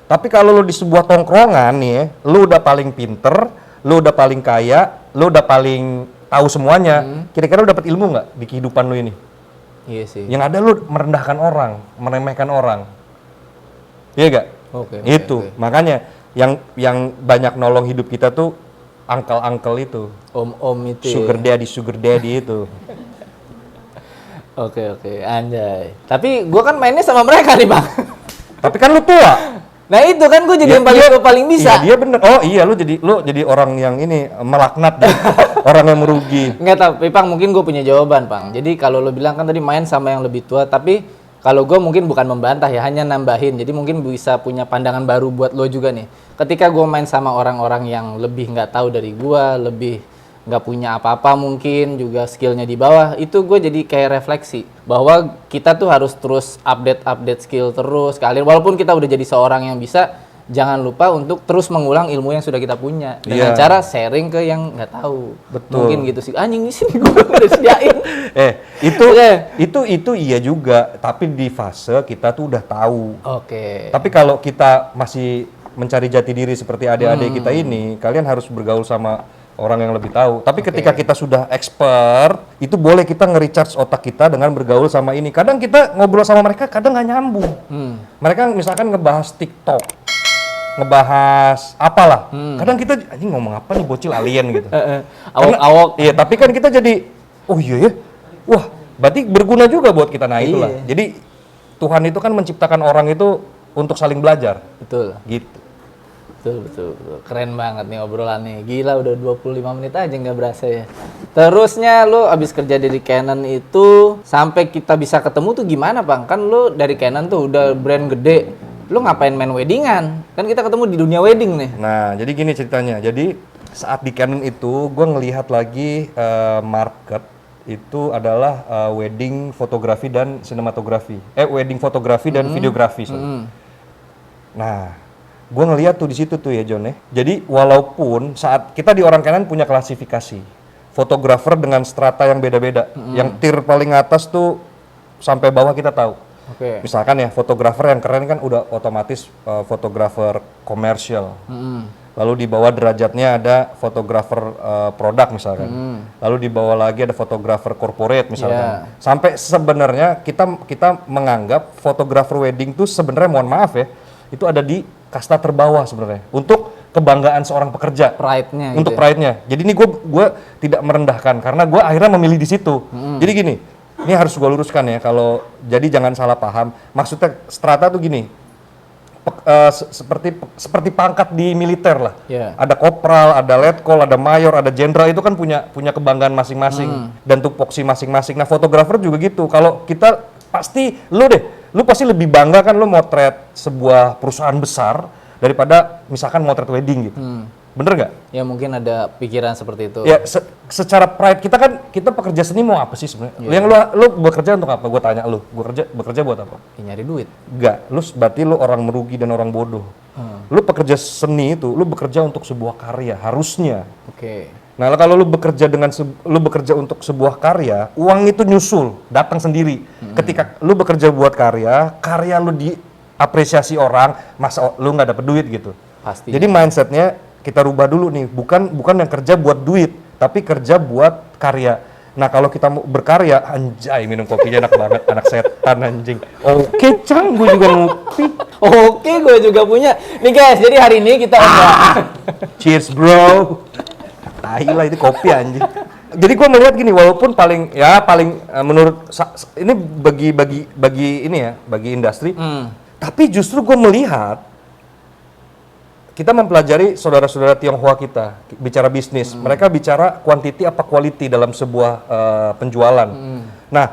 Tapi kalau lo di sebuah tongkrongan nih, ya, lo udah paling pinter, lo udah paling kaya, lo udah paling tahu semuanya. Kira-kira lo dapat ilmu nggak di kehidupan lo ini? Iya sih. Yang ada lo merendahkan orang, meremehkan orang. Iya gak? Oke. Makanya yang banyak nolong hidup kita tuh uncle itu. Om itu. Sugar daddy itu. Oke, anjay. Tapi gue kan mainnya sama mereka nih bang. Tapi kan lu tua. Nah itu kan gue jadi yang paling bisa. Iya dia bener. Oh iya lu jadi orang yang ini melaknat deh. Orang yang merugi. Nggak tapi Pang mungkin gue punya jawaban Pang. Jadi kalau lo bilang kan tadi main sama yang lebih tua, tapi kalau gue mungkin bukan membantah ya, hanya nambahin. Jadi mungkin bisa punya pandangan baru buat lo juga nih. Ketika gue main sama orang-orang yang lebih nggak tahu dari gue, lebih nggak punya apa-apa mungkin, juga skillnya di bawah, itu gue jadi kayak refleksi bahwa kita tuh harus terus update skill terus kali. Walaupun kita udah jadi seorang yang bisa, jangan lupa untuk terus mengulang ilmu yang sudah kita punya dengan cara sharing ke yang nggak tahu. Betul. Mungkin gitu sih. Anjing di sini gue udah sediain. Itu iya juga, tapi di fase kita tuh udah tahu. Oke. Tapi kalau kita masih mencari jati diri seperti adik-adik kita ini, kalian harus bergaul sama orang yang lebih tahu. Tapi ketika kita sudah expert, itu boleh kita nge-recharge otak kita dengan bergaul sama ini. Kadang kita ngobrol sama mereka, kadang nggak nyambung. Mereka misalkan ngebahas TikTok, ngebahas apalah. Kadang kita, anjing ngomong apa nih bocil alien gitu. Awok-awok. Iya, tapi kan kita jadi, oh iya ya, wah berarti berguna juga buat kita. Nah itulah. Jadi Tuhan itu kan menciptakan orang itu untuk saling belajar. Betul. Gitu. Betul. Keren banget nih obrolannya. Gila udah 25 menit aja nggak berasa ya. Terusnya lu abis kerja dari Canon itu sampai kita bisa ketemu tuh gimana Bang? Kan lu dari Canon tuh udah brand gede. Lu ngapain main weddingan? Kan kita ketemu di dunia wedding nih. Nah, jadi gini ceritanya. Jadi saat di Canon itu gue ngelihat lagi market itu adalah wedding fotografi dan sinematografi. Wedding fotografi dan videografi. Nah, gue ngeliat tuh di situ tuh ya John ya. Jadi walaupun saat kita di orang Canon punya klasifikasi fotografer dengan strata yang beda-beda, yang tier paling atas tuh sampai bawah kita tahu. Misalkan ya fotografer yang keren kan udah otomatis fotografer komersial. Lalu di bawah derajatnya ada fotografer produk misalkan. Lalu di bawah lagi ada fotografer corporate misalkan. Sampai sebenarnya kita menganggap fotografer wedding tuh sebenarnya mohon maaf ya, itu ada di kasta terbawah sebenarnya untuk kebanggaan seorang pekerja, pride-nya untuk gitu pride-nya. Jadi ini gue tidak merendahkan karena gue akhirnya memilih di situ. Jadi gini, ini harus gue luruskan ya, kalau jadi jangan salah paham. Maksudnya strata tuh gini, seperti pangkat di militer lah. Ada kopral, ada letkol, ada mayor, ada jenderal, itu kan punya kebanggaan masing-masing dan tupoksi masing-masing. Nah fotografer juga gitu. Kalau kita pasti lu pasti lebih bangga kan lu motret sebuah perusahaan besar daripada misalkan motret wedding gitu. Bener nggak? Ya mungkin ada pikiran seperti itu. Ya secara pride kita pekerja seni mau apa sih sebenarnya? Yang lu bekerja untuk apa? Gue tanya lu, bekerja buat apa? Ya, nyari duit. Enggak, berarti lu orang merugi dan orang bodoh. Lu pekerja seni itu, lu bekerja untuk sebuah karya harusnya. Nah, kalau lu bekerja untuk sebuah karya, uang itu nyusul, datang sendiri. Ketika lu bekerja buat karya lu diapresiasi orang, masa lu nggak dapet duit gitu. Pasti. Jadi mindsetnya kita rubah dulu nih, bukan yang kerja buat duit, tapi kerja buat karya. Nah, kalau kita mau berkarya, anjay minum kopinya enak banget, anak setan anjing. Oke, Cang, gue juga ngopi. Oke, gue juga punya. Nih guys, jadi hari ini kita Cheers, bro. Tai lah itu kopi anjing. Jadi gue melihat gini, walaupun paling menurut ini bagi industri, tapi justru gue melihat kita mempelajari saudara-saudara Tionghoa kita bicara bisnis, mereka bicara quantity apa quality dalam sebuah penjualan. Nah,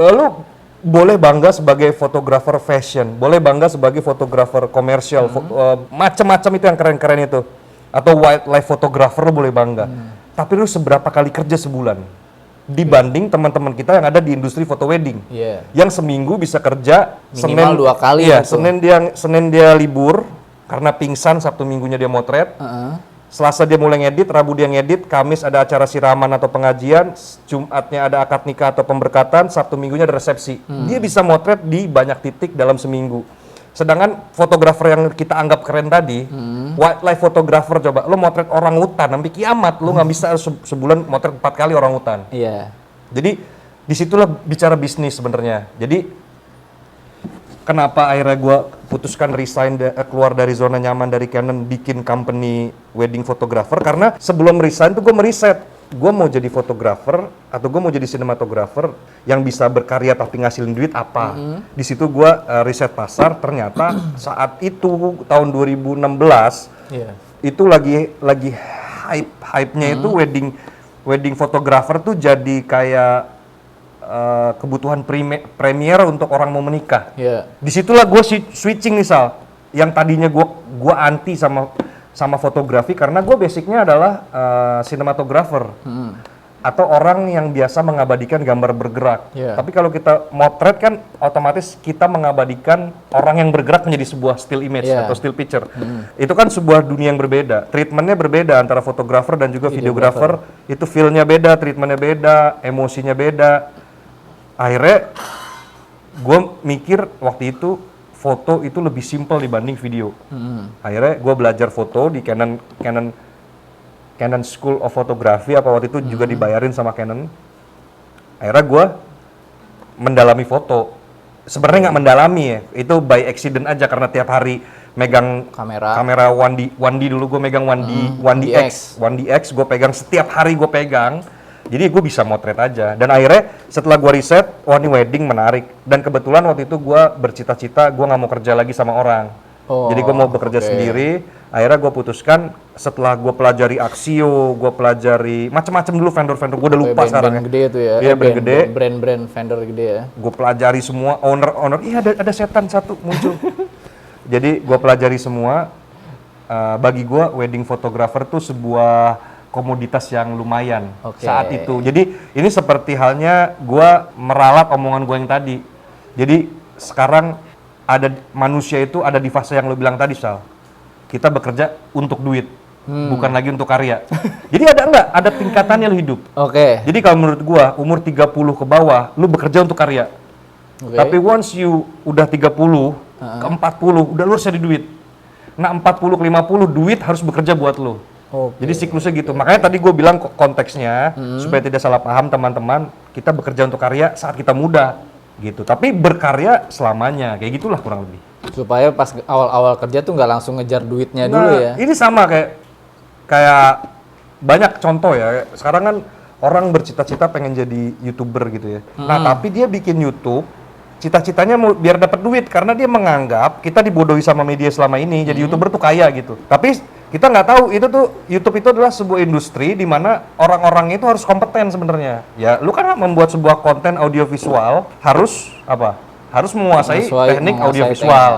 lu boleh bangga sebagai fotografer fashion, boleh bangga sebagai fotografer komersial, macam-macam itu yang keren-keren itu. Atau wildlife photographer lu boleh bangga. Tapi lu seberapa kali kerja sebulan? Dibanding teman-teman kita yang ada di industri foto wedding. Yang seminggu bisa kerja minimal 2 kali. Iya, Senin dia libur karena pingsan, Sabtu Minggunya dia motret. Selasa dia mulai ngedit, Rabu dia ngedit, Kamis ada acara siraman atau pengajian, Jumatnya ada akad nikah atau pemberkatan, Sabtu Minggunya ada resepsi. Dia bisa motret di banyak titik dalam seminggu. Sedangkan fotografer yang kita anggap keren tadi, wildlife photographer, coba lo motret orang hutan sampai kiamat, lo nggak bisa sebulan motret 4 kali orang hutan. Jadi disitulah bicara bisnis sebenarnya. Jadi kenapa akhirnya gue putuskan resign, keluar dari zona nyaman dari Canon, bikin company wedding photographer, karena sebelum resign tuh gue meriset gue mau jadi fotografer atau gue mau jadi sinematografer yang bisa berkarya tapi ngasilin duit apa. Di situ gue riset pasar, ternyata saat itu tahun 2016 itu lagi hype-nya itu wedding photographer tuh jadi kayak kebutuhan premier untuk orang mau menikah. Disitulah gue switching nih Sal, yang tadinya gue anti sama fotografi karena gue basicnya adalah sinematografer atau orang yang biasa mengabadikan gambar bergerak. Tapi kalau kita motret kan otomatis kita mengabadikan orang yang bergerak menjadi sebuah still image atau still picture. Itu kan sebuah dunia yang berbeda. Treatmentnya berbeda antara fotografer dan juga videografer. Itu feel-nya beda, treatmentnya beda, emosinya beda. Akhirnya gue mikir waktu itu foto itu lebih simpel dibanding video. Akhirnya gue belajar foto di Canon School of Photography apa waktu itu juga dibayarin sama Canon. Akhirnya gue mendalami foto. Sebenarnya nggak mendalami ya, itu by accident aja karena tiap hari megang kamera 1D dulu gue megang 1DX gue pegang setiap hari gue pegang. Jadi gue bisa motret aja, dan akhirnya setelah gue riset, wah ini wedding menarik, dan kebetulan waktu itu gue bercita-cita gue nggak mau kerja lagi sama orang, jadi gue mau bekerja sendiri. Akhirnya gue putuskan setelah gue pelajari Axio, gue pelajari macam-macam dulu vendor-vendor, gue udah lupa sekarang. Brand gede itu ya? Iya brand gede. Brand vendor gede ya? Gue pelajari semua, owner, iya ada setan satu muncul. Jadi gue pelajari semua. Bagi gue wedding photographer tuh sebuah komoditas yang lumayan saat itu. Jadi ini seperti halnya gue meralat omongan gue yang tadi. Jadi sekarang ada manusia itu ada di fase yang lo bilang tadi Sal. Kita bekerja untuk duit, bukan lagi untuk karya. Jadi ada tingkatannya lo hidup. Jadi kalau menurut gue umur 30 ke bawah lo bekerja untuk karya. Tapi once you udah 30 ke 40 udah lo harus cari duit. Nah 40 ke 50 duit harus bekerja buat lo. Jadi siklusnya gitu. Makanya tadi gue bilang konteksnya supaya tidak salah paham teman-teman, kita bekerja untuk karya saat kita muda gitu. Tapi berkarya selamanya, kayak gitulah kurang lebih. Supaya pas awal-awal kerja tuh nggak langsung ngejar duitnya dulu ya. Ini sama kayak banyak contoh ya. Sekarang kan orang bercita-cita pengen jadi YouTuber gitu ya. Nah, tapi dia bikin YouTube cita-citanya mau biar dapat duit karena dia menganggap kita dibodohi sama media selama ini jadi YouTuber tuh kaya gitu. Tapi kita nggak tahu itu tuh YouTube itu adalah sebuah industri di mana orang-orang itu harus kompeten sebenarnya. Ya, lu kan membuat sebuah konten audiovisual harus apa? Harus menguasai teknik audiovisual.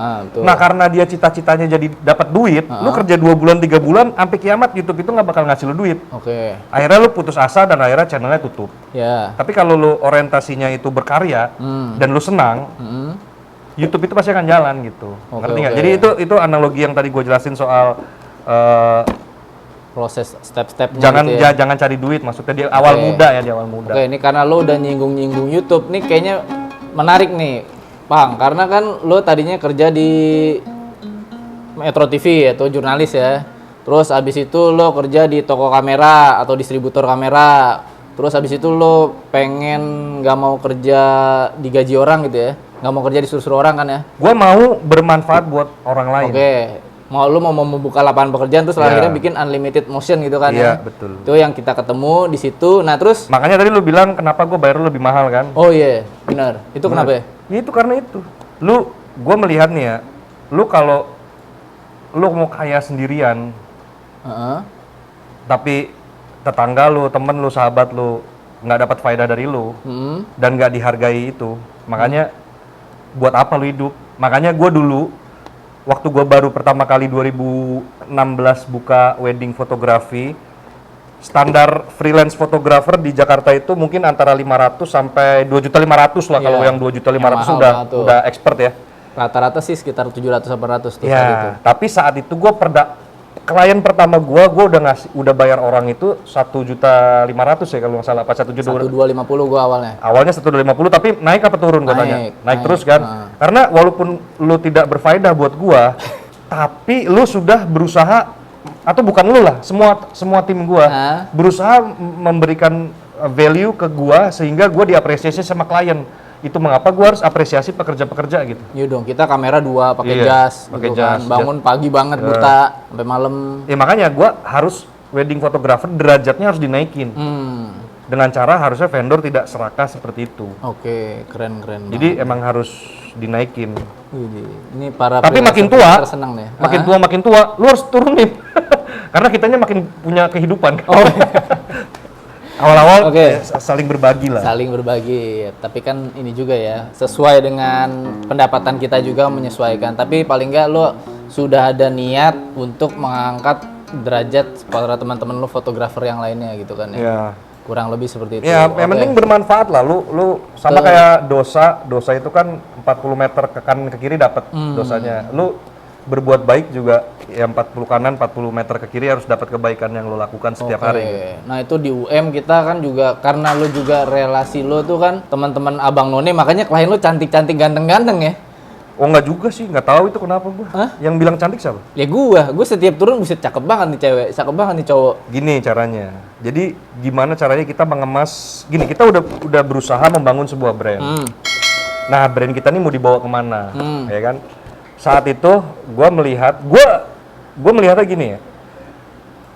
Nah, karena dia cita-citanya jadi dapat duit, lu kerja 2 bulan 3 bulan sampai kiamat YouTube itu nggak bakal ngasih lu duit. Akhirnya lu putus asa dan akhirnya channelnya tutup. Tapi kalau lu orientasinya itu berkarya dan lu senang, YouTube itu pasti akan jalan gitu. Ngerti nggak? Jadi itu analogi yang tadi gue jelasin soal proses step-stepnya jangan cari duit, maksudnya di awal muda ya, di awal muda. Ini karena lo udah nyinggung-nyinggung YouTube nih, kayaknya menarik nih Bang, karena kan lo tadinya kerja di Metro TV atau jurnalis ya, terus abis itu lo kerja di toko kamera atau distributor kamera, terus abis itu lo pengen nggak mau kerja digaji orang gitu ya, nggak mau kerja disuruh-suruh orang kan ya? Gue mau bermanfaat buat orang lain. Lu mau membuka lapangan pekerjaan terus akhirnya bikin unlimited motion gitu kan ya? Betul. Itu yang kita ketemu di situ. Nah terus makanya tadi lu bilang kenapa gue bayar lu lebih mahal kan? Oh iya, benar. Itu kenapa ya? Ya itu karena itu. Gue melihat nih ya, lu kalau lu mau kaya sendirian, tapi tetangga lu, temen lu, sahabat lu nggak dapat faedah dari lu dan nggak dihargai itu, makanya buat apa lu hidup? Makanya gue dulu waktu gue baru pertama kali 2016 buka wedding fotografi, standar freelance photographer di Jakarta itu mungkin antara 500 sampai 2.500.000 lah. Kalau yang 2.500.000 udah expert ya. Rata-rata sih sekitar 700-800 tuh. Tapi saat itu gue klien pertama gue udah bayar orang itu 1.500.000 ya kalau nggak salah, apa 1.250 gue awalnya. Awalnya 1.250 tapi naik apa turun gue tanya? Naik terus kan? Karena walaupun lu tidak berfaedah buat gue, tapi lu sudah berusaha, atau bukan lu lah, semua tim gue berusaha memberikan value ke gue sehingga gue diapresiasi sama klien. Itu mengapa gue harus apresiasi pekerja-pekerja gitu. Iya dong, kita kamera 2 pakai jas, pakai gitu kan. Bangun pagi banget buta sampai malam. Ya makanya gue harus wedding photographer derajatnya harus dinaikin. Dengan cara harusnya vendor tidak serakah seperti itu. Oke, keren. Jadi emang harus dinaikin. Ini para Tapi makin freelancer tua, senang nih. makin tua, lu harus turunin. Karena kitanya makin punya kehidupan. Oh. Awal-awal Oke. saling berbagi lah. Saling berbagi, tapi kan ini juga ya, sesuai dengan pendapatan kita juga menyesuaikan. Tapi paling nggak lo sudah ada niat untuk mengangkat derajat para teman-teman lo fotografer yang lainnya gitu kan ya. Iya. Kurang lebih seperti itu. Ya, yang penting bermanfaat lah. Lu sama kayak dosa itu kan 40 meter ke kanan ke kiri dapat dosanya. Lu berbuat baik juga ya 40 kanan 40 meter ke kiri harus dapat kebaikan yang lu lakukan setiap hari. Nah, itu di UM kita kan juga karena lu juga relasi lu tuh kan teman-teman Abang None, makanya klien lu cantik-cantik ganteng-ganteng ya. Oh enggak juga sih, nggak tahu itu kenapa gua. Yang bilang cantik siapa? Ya gua setiap turun buset cakep banget nih cewek, cakep banget nih cowok. Gini caranya. Jadi gimana caranya kita mengemas? Gini, kita udah berusaha membangun sebuah brand. Nah, brand kita nih mau dibawa kemana, ya kan? Saat itu gua melihatnya gini ya.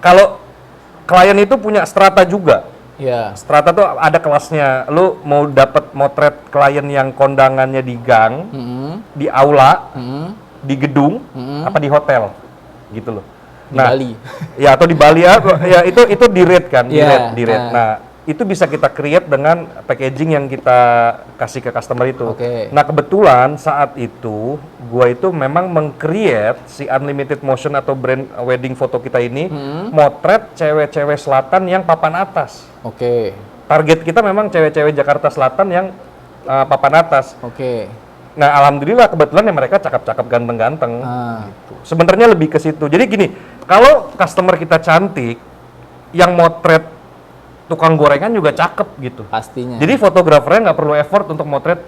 Kalau klien itu punya strata juga. Ya. Strata tuh ada kelasnya. Lu mau dapat motret klien yang kondangannya di gang, di aula, di gedung, apa di hotel, gitu loh. Di Bali. Ya atau di Bali ya itu di rate kan, di Yeah, rate. Nah, itu bisa kita create dengan packaging yang kita kasih ke customer itu. Oke. Nah, kebetulan saat itu gua itu memang meng-create si Unlimited Motion atau brand wedding foto kita ini motret cewek-cewek selatan yang papan atas. Oke. Target kita memang cewek-cewek Jakarta Selatan yang papan atas. Oke. Nah, alhamdulillah kebetulan ya mereka cakep-cakep ganteng-ganteng. Gitu. Sebenarnya lebih ke situ. Jadi gini, kalau customer kita cantik, yang motret tukang gorengan juga cakep gitu. Pastinya. Jadi fotografernya nggak perlu effort untuk motret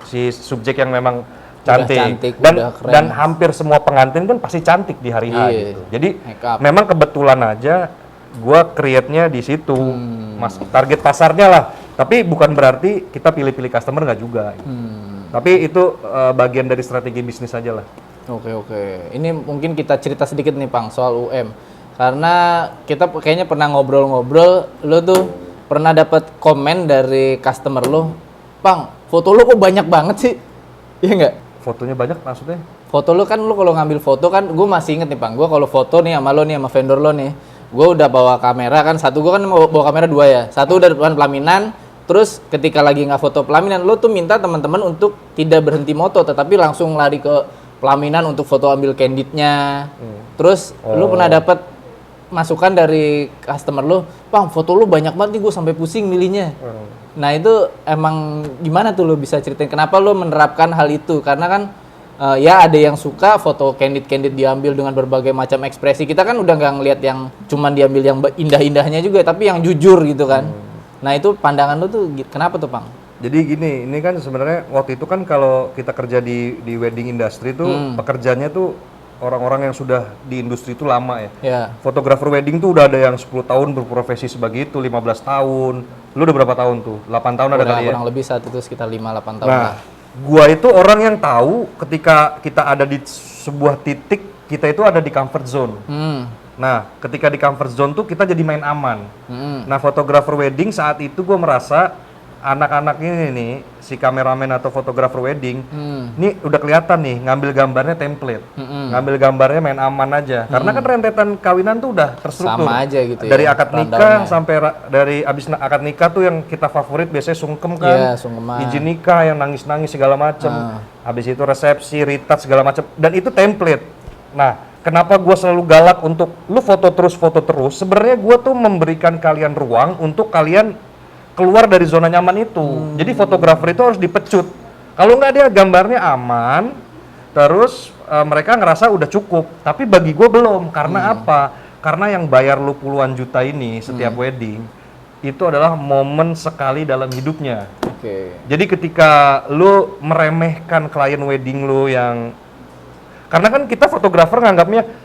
si subjek yang memang cantik. udah keren. Dan hampir semua pengantin kan pasti cantik di hari H gitu. Jadi Make up. memang kebetulan aja gua create-nya di situ. Mas target pasarnya lah. Tapi bukan berarti kita pilih-pilih customer nggak juga. Gitu. Tapi itu bagian dari strategi bisnis aja lah. Oke. Ini mungkin kita cerita sedikit nih, Pang, soal UM. Karena kita kayaknya pernah ngobrol-ngobrol, lo tuh pernah dapat komen dari customer lo, Pang, foto lo kok banyak banget sih? Iya nggak? Fotonya banyak maksudnya? Foto lo kan, lo kalau ngambil foto kan, gue masih inget nih, Pang, gue kalau foto nih sama lo nih, sama vendor lo nih, gue udah bawa kamera kan, gue kan bawa kamera 2 ya, satu udah depan pelaminan, terus ketika lagi nggak foto pelaminan, lo tuh minta teman-teman untuk tidak berhenti moto, tetapi langsung lari ke pelaminan untuk foto ambil candidnya. Terus lo pernah dapat masukan dari customer lo, Pang, foto lo banyak banget nih, gue sampai pusing milihnya. Nah, itu emang gimana tuh lo bisa ceritain kenapa lo menerapkan hal itu? Karena kan ya ada yang suka foto candid diambil dengan berbagai macam ekspresi. Kita kan udah nggak ngelihat yang cuman diambil yang indah-indahnya juga, tapi yang jujur gitu kan. Nah, itu pandangan lo tuh kenapa tuh, Pang? Jadi gini, ini kan sebenarnya waktu itu kan kalau kita kerja di wedding industry tuh pekerjaannya tuh orang-orang yang sudah di industri itu lama ya. Ya. Fotografer wedding tuh udah ada yang 10 tahun berprofesi sebagai itu, 15 tahun. Lu udah berapa tahun tuh? 8 tahun ada kali ya? Kurang lebih saat itu sekitar 5-8 tahun Nah, lah. gua itu orang yang tahu ketika kita ada di sebuah titik, kita itu ada di comfort zone. Nah, ketika di comfort zone tuh kita jadi main aman. Nah, fotografer wedding saat itu gua merasa anak-anak ini nih, si kameramen atau fotografer wedding, ini udah kelihatan nih, ngambil gambarnya template. Ngambil gambarnya main aman aja. Karena kan rentetan kawinan tuh udah terstruktur. Sama aja gitu ya, Dari akad nikah rundown-nya. sampai dari abis akad nikah tuh yang kita favorit biasanya sungkem kan. Iya, sungkeman. Izin nikah yang nangis-nangis segala macem. Habis itu resepsi, ritat segala macem. Dan itu template. Nah, kenapa gue selalu galak untuk lu foto terus. Sebenarnya gue tuh memberikan kalian ruang untuk kalian keluar dari zona nyaman itu. Jadi fotografer itu harus dipecut. Kalau nggak dia gambarnya aman, terus mereka ngerasa udah cukup. Tapi bagi gue belum. Karena apa? Karena yang bayar lu puluhan juta ini setiap wedding, itu adalah momen sekali dalam hidupnya. Jadi ketika lu meremehkan klien wedding lu yang... Karena kan kita fotografer nganggapnya,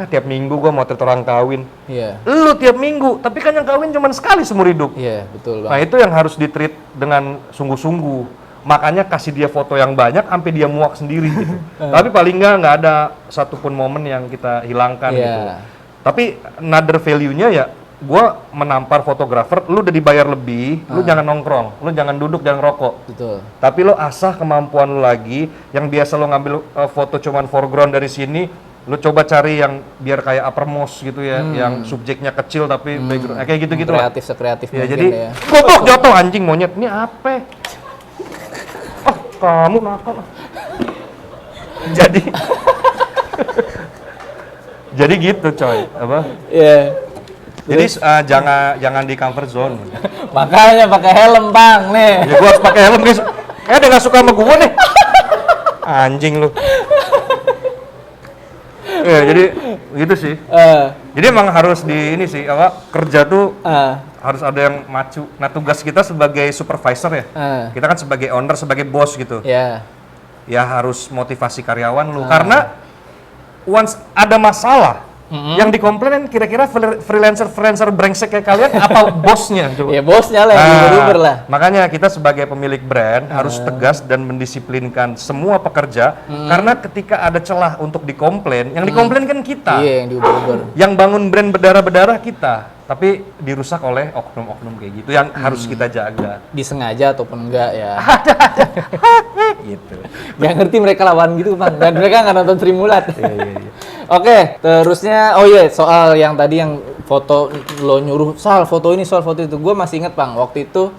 tiap minggu gua motret orang kawin. Iya. Lu tiap minggu, tapi kan yang kawin cuma sekali seumur hidup. Iya, betul Nah Bang. itu yang harus ditreat dengan sungguh-sungguh. Makanya kasih dia foto yang banyak sampai dia muak sendiri gitu. Tapi paling nggak ada satupun momen yang kita hilangkan Iya. gitu. Tapi another value-nya ya, gue menampar fotografer, lu udah dibayar lebih, lu jangan nongkrong, lu jangan duduk, jangan rokok. Betul. Tapi lo asah kemampuan lu lagi, yang biasa lo ngambil foto cuman foreground dari sini, lu coba cari yang biar kayak uppermost gitu ya, yang subjeknya kecil tapi background, kayak gitu-gitu lah. Kreatif sekreatif Ya, mungkin jadi ya. goblok jatuh anjing monyet, ini apa? Ah, kamu nakal. Jadi jadi gitu coy, apa? Iya. Jadi jangan di comfort zone. Makanya pakai helm, Bang. Nih. Ya gua harus pakai helm guys. Dia nggak suka sama gua nih. Anjing lu. Ya jadi gitu sih. Jadi emang harus di ini sih, apa kerja tuh harus ada yang macu. Nah tugas kita sebagai supervisor ya, kita kan sebagai owner, sebagai bos gitu. Ya. Ya harus motivasi karyawan lu, karena once ada masalah, yang dikomplain kira-kira freelancer brengsek kayak kalian apa bosnya? Coba. Ya bosnya lah, yang uber lah. Makanya kita sebagai pemilik brand harus tegas dan mendisiplinkan semua pekerja, karena ketika ada celah untuk dikomplain, yang dikomplain kan kita. Iya, yang diuber-uber. Yang bangun brand berdarah-berdarah kita, tapi dirusak oleh oknum-oknum kayak gitu yang harus kita jaga. Disengaja ataupun enggak ya. Gitu. Yang ngerti mereka lawan gitu, Bang. Dan mereka nggak nonton Sri Mulat. Iya. Oke, terusnya, soal yang tadi yang foto lo nyuruh, soal foto ini, soal foto itu. Gue masih inget, Bang, waktu itu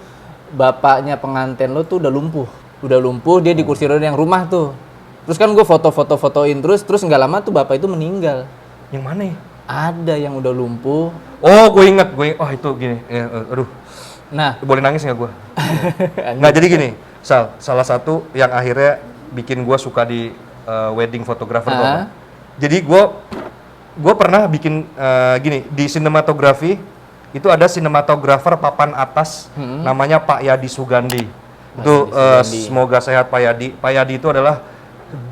bapaknya pengantin lo tuh udah lumpuh, dia di kursi roda yang rumah tuh. Terus kan gue fotoin terus nggak lama tuh bapak itu meninggal. Yang mana ya? Ada yang udah lumpuh. Oh, gue inget. Oh itu gini, aduh. Nah, Boleh nangis nggak gue? Nggak, jadi gini, salah satu yang akhirnya bikin gue suka di wedding photographer tuh apa? Jadi gue pernah bikin gini, di sinematografi itu ada sinematografer papan atas namanya Pak Yadi Sugandi. Itu semoga sehat Pak Yadi. Pak Yadi itu adalah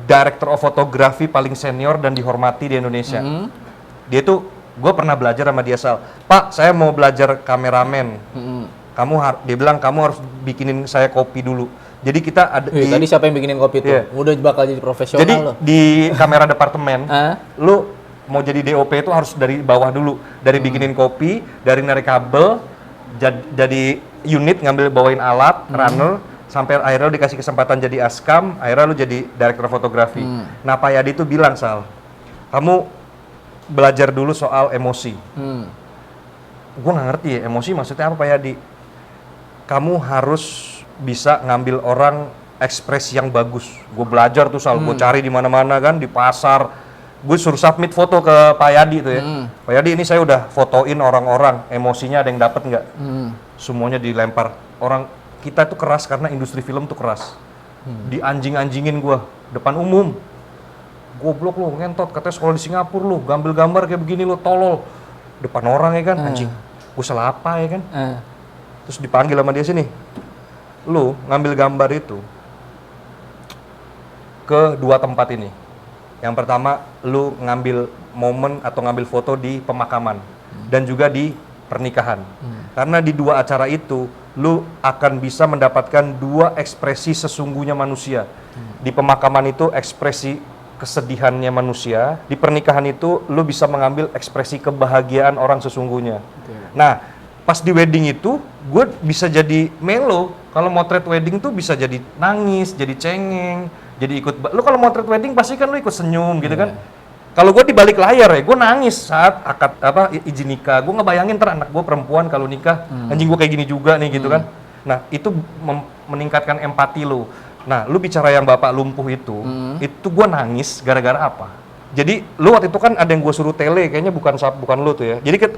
director of photography paling senior dan dihormati di Indonesia. Dia tuh, gue pernah belajar sama dia, Sal. Pak, saya mau belajar kameramen. Dia bilang kamu harus bikinin saya kopi dulu. Jadi kita ada tadi siapa yang bikinin kopi tuh? Iya. Udah bakal jadi profesional Jadi loh. di kamera departemen, lu mau jadi DOP itu harus dari bawah dulu. Dari bikinin kopi, dari narik kabel, jadi unit ngambil bawain alat, runner, sampai akhirnya lu dikasih kesempatan jadi askam, akhirnya lu jadi director fotografi. Nah Pak Yadi itu bilang, Sal, kamu belajar dulu soal emosi. Gue nggak ngerti ya, emosi maksudnya apa Pak Yadi? Kamu harus bisa ngambil orang ekspresi yang bagus. Gue belajar tuh, Sal, gue cari di mana-mana kan, di pasar. Gue suruh submit foto ke Pak Yadi tuh ya. Pak Yadi, ini saya udah fotoin orang-orang, emosinya ada yang dapet nggak? Semuanya dilempar. Orang kita tuh keras karena industri film tuh keras. Dianjing-anjingin gue depan umum. Goblok lu, ngentot, katanya sekolah di Singapura lu, ngambil gambar kayak begini lu, tolol. Depan orang ya kan, anjing. Gue salah apa ya kan? Terus dipanggil sama dia, sini. Lu ngambil gambar itu ke dua tempat ini. Yang pertama, lu ngambil momen atau ngambil foto di pemakaman dan juga di pernikahan. Karena di dua acara itu, lu akan bisa mendapatkan dua ekspresi sesungguhnya manusia. Di pemakaman itu ekspresi kesedihannya manusia, di pernikahan itu lu bisa mengambil ekspresi kebahagiaan orang sesungguhnya. Nah, pas di wedding itu, gue bisa jadi melo. Kalau motret wedding tuh bisa jadi nangis, jadi cengeng, jadi ikut. Lu kalau motret wedding pasti kan lu ikut senyum gitu kan. Kalau gue di balik layar ya, gue nangis saat akad izin nikah. Gue ngebayangin anak gue perempuan kalau nikah, anjing gue kayak gini juga nih gitu kan. Nah, itu meningkatkan empati lu. Nah, lu bicara yang bapak lumpuh itu gue nangis gara-gara apa? Jadi lu waktu itu kan ada yang gue suruh tele, kayaknya bukan lu tuh ya. Jadi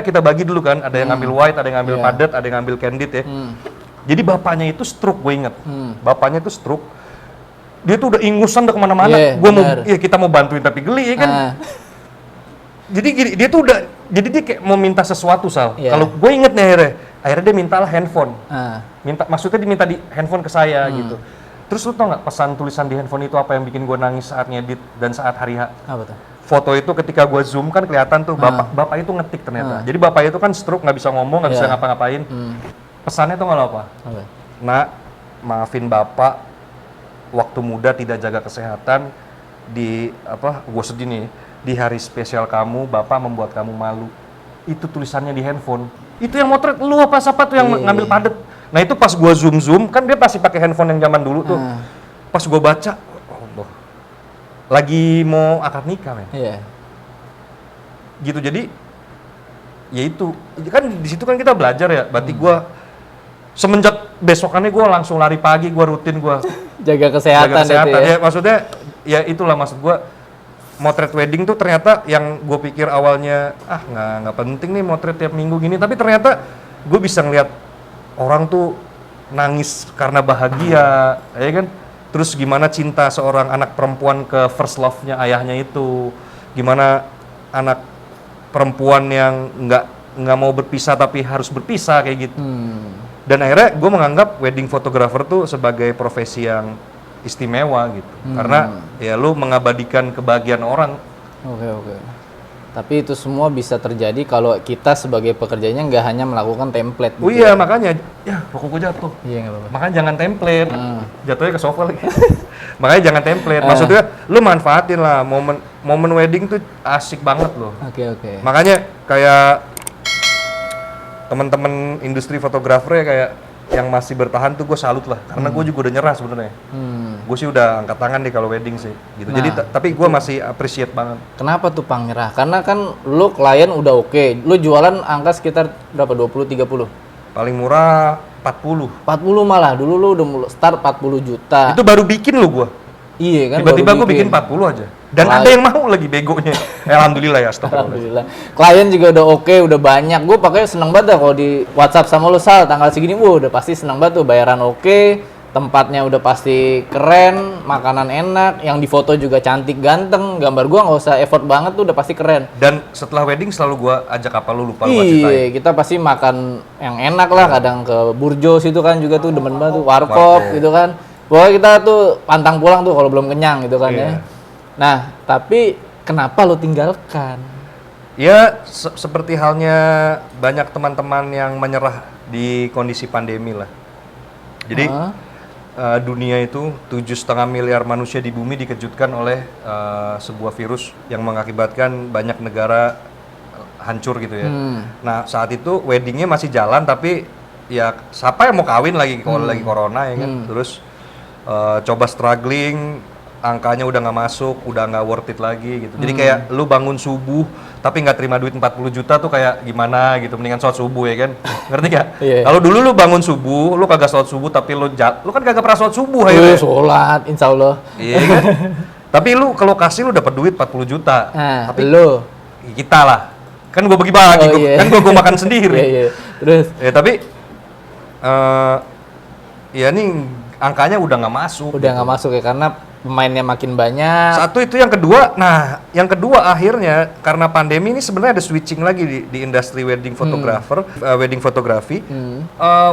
kita bagi dulu kan, ada yang ngambil white, ada yang ngambil padat, ada yang ngambil candid ya. Jadi bapaknya itu stroke, gue inget. Bapaknya itu stroke. Dia tuh udah ingusan udah kemana-mana. Kita mau bantuin tapi geli ya kan. Jadi gini, dia tuh udah, jadi dia kayak mau minta sesuatu, Sal. Kalau gue inget nih akhirnya dia mintalah handphone. Maksudnya diminta di handphone ke saya gitu. Terus lu tau nggak pesan tulisan di handphone itu apa yang bikin gue nangis saat ngedit dan saat hari H? Apa tuh? Foto itu ketika gue zoom kan kelihatan tuh bapak itu ngetik ternyata. Jadi bapak itu kan stroke, nggak bisa ngomong, nggak bisa ngapa-ngapain. Pesannya tuh nggak apa? Nak, maafin bapak, waktu muda tidak jaga kesehatan, gue sedih nih. di hari spesial kamu, Bapak membuat kamu malu. Itu tulisannya di handphone. Itu yang motret lu apa siapa tuh yang ngambil padet. Nah itu pas gua zoom, kan dia pasti pakai handphone yang zaman dulu tuh. Pas gua baca, Allah, lagi mau akad nikah, men. Iya. Gitu, jadi ya itu kan di situ kan kita belajar ya. Berarti gua semenjak besokannya gua langsung lari pagi, gua rutin gua Jaga kesehatan, jaga kesehatan. itu ya. Ya maksudnya ya itulah maksud gua, motret wedding tuh ternyata yang gue pikir awalnya nggak penting nih motret tiap minggu gini, tapi ternyata gue bisa ngeliat orang tuh nangis karena bahagia, ya kan? Terus gimana cinta seorang anak perempuan ke first love-nya ayahnya itu, gimana anak perempuan yang nggak mau berpisah tapi harus berpisah kayak gitu. Dan akhirnya gue menganggap wedding photographer tuh sebagai profesi yang istimewa gitu, karena ya lu mengabadikan kebahagiaan orang. Oke. Tapi itu semua bisa terjadi kalau kita sebagai pekerjanya nggak hanya melakukan template. Oh iya, makanya ya rokok gua jatuh. Iya, nggak apa-apa. Makanya jangan template. Jatuhnya ke sofa lagi. Makanya jangan template. Maksudnya lu manfaatin lah momen wedding tuh asik banget loh. Oke. Makanya kayak teman-teman industri fotografer ya, kayak yang masih bertahan tuh gue salut lah, karena gue juga udah nyerah sebenarnya. Gue sih udah angkat tangan deh kalau wedding sih gitu. Jadi tapi gue masih appreciate banget. Kenapa tuh Pang nyerah? Karena kan lu klien udah oke. Lu jualan angka sekitar berapa? 20-30? Paling murah 40. 40 malah. Dulu lu udah mulai start 40 juta. Itu baru bikin lo gue. Iya kan. Tiba-tiba baru gue bikin 40 aja. Dan ada yang mau lagi begonya. Alhamdulillah ya, astagfirullah. Alhamdulillah. Klien juga udah oke, udah banyak. Gue pakai seneng banget dah kalau di WhatsApp sama lu, Sal, tanggal segini, udah pasti seneng banget tuh, bayaran oke, tempatnya udah pasti keren, makanan enak, yang difoto juga cantik ganteng, gambar gua nggak usah effort banget tuh udah pasti keren. Dan setelah wedding selalu gua ajak apa lu lupa lu ceritain. Iya, kita pasti makan yang enak lah, kadang ke Burjos itu kan juga tuh demen banget tuh, warkop gitu kan. Pokoknya kita tuh pantang pulang tuh kalau belum kenyang gitu kan ya. Nah, tapi kenapa lu tinggalkan? Ya, seperti halnya banyak teman-teman yang menyerah di kondisi pandemi lah. Jadi dunia itu 7,5 miliar manusia di bumi dikejutkan oleh sebuah virus yang mengakibatkan banyak negara hancur gitu ya. Nah, saat itu weddingnya masih jalan, tapi ya siapa yang mau kawin lagi kalau lagi corona ya kan. Terus coba struggling, angkanya udah nggak masuk, udah nggak worth it lagi gitu. Jadi kayak lu bangun subuh tapi nggak terima duit 40 juta tuh kayak gimana gitu, mendingan sholat subuh ya kan. Ngerti gak? Kalau dulu lu bangun subuh, lu kagak sholat subuh tapi lu kan kagak pernah sholat subuh akhirnya. Sholat, insya Allah. Iya kan? Tapi lu ke lokasi lu dapat duit 40 juta. Tapi lu kita lah. Kan gua bagi-bagi, kan gua makan sendiri. Iya. Terus ya tapi ya nih angkanya udah nggak masuk. Udah nggak masuk ya, karena pemainnya makin banyak. Satu itu, yang kedua, yang kedua akhirnya karena pandemi ini sebenarnya ada switching lagi di industri wedding photographer, wedding fotografi.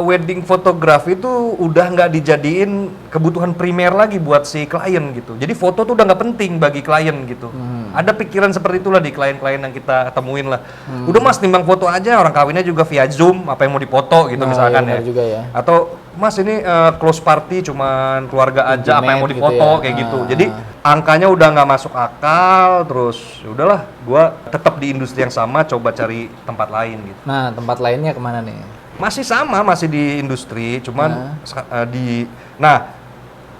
Wedding fotografi itu udah nggak dijadiin kebutuhan primer lagi buat si klien gitu. Jadi foto tuh udah nggak penting bagi klien gitu. Ada pikiran seperti itulah di klien-klien yang kita temuin lah. Udah mas, timbang foto aja, orang kawinnya juga via Zoom, apa yang mau dipoto gitu misalkan ya. Juga ya. Atau mas ini close party cuman keluarga aja, apa yang mau dipoto gitu ya. Kayak gitu. Jadi angkanya udah nggak masuk akal, terus udahlah gua tetap di industri yang sama, coba cari tempat lain gitu. Nah, tempat lainnya kemana nih? Masih sama, masih di industri, cuman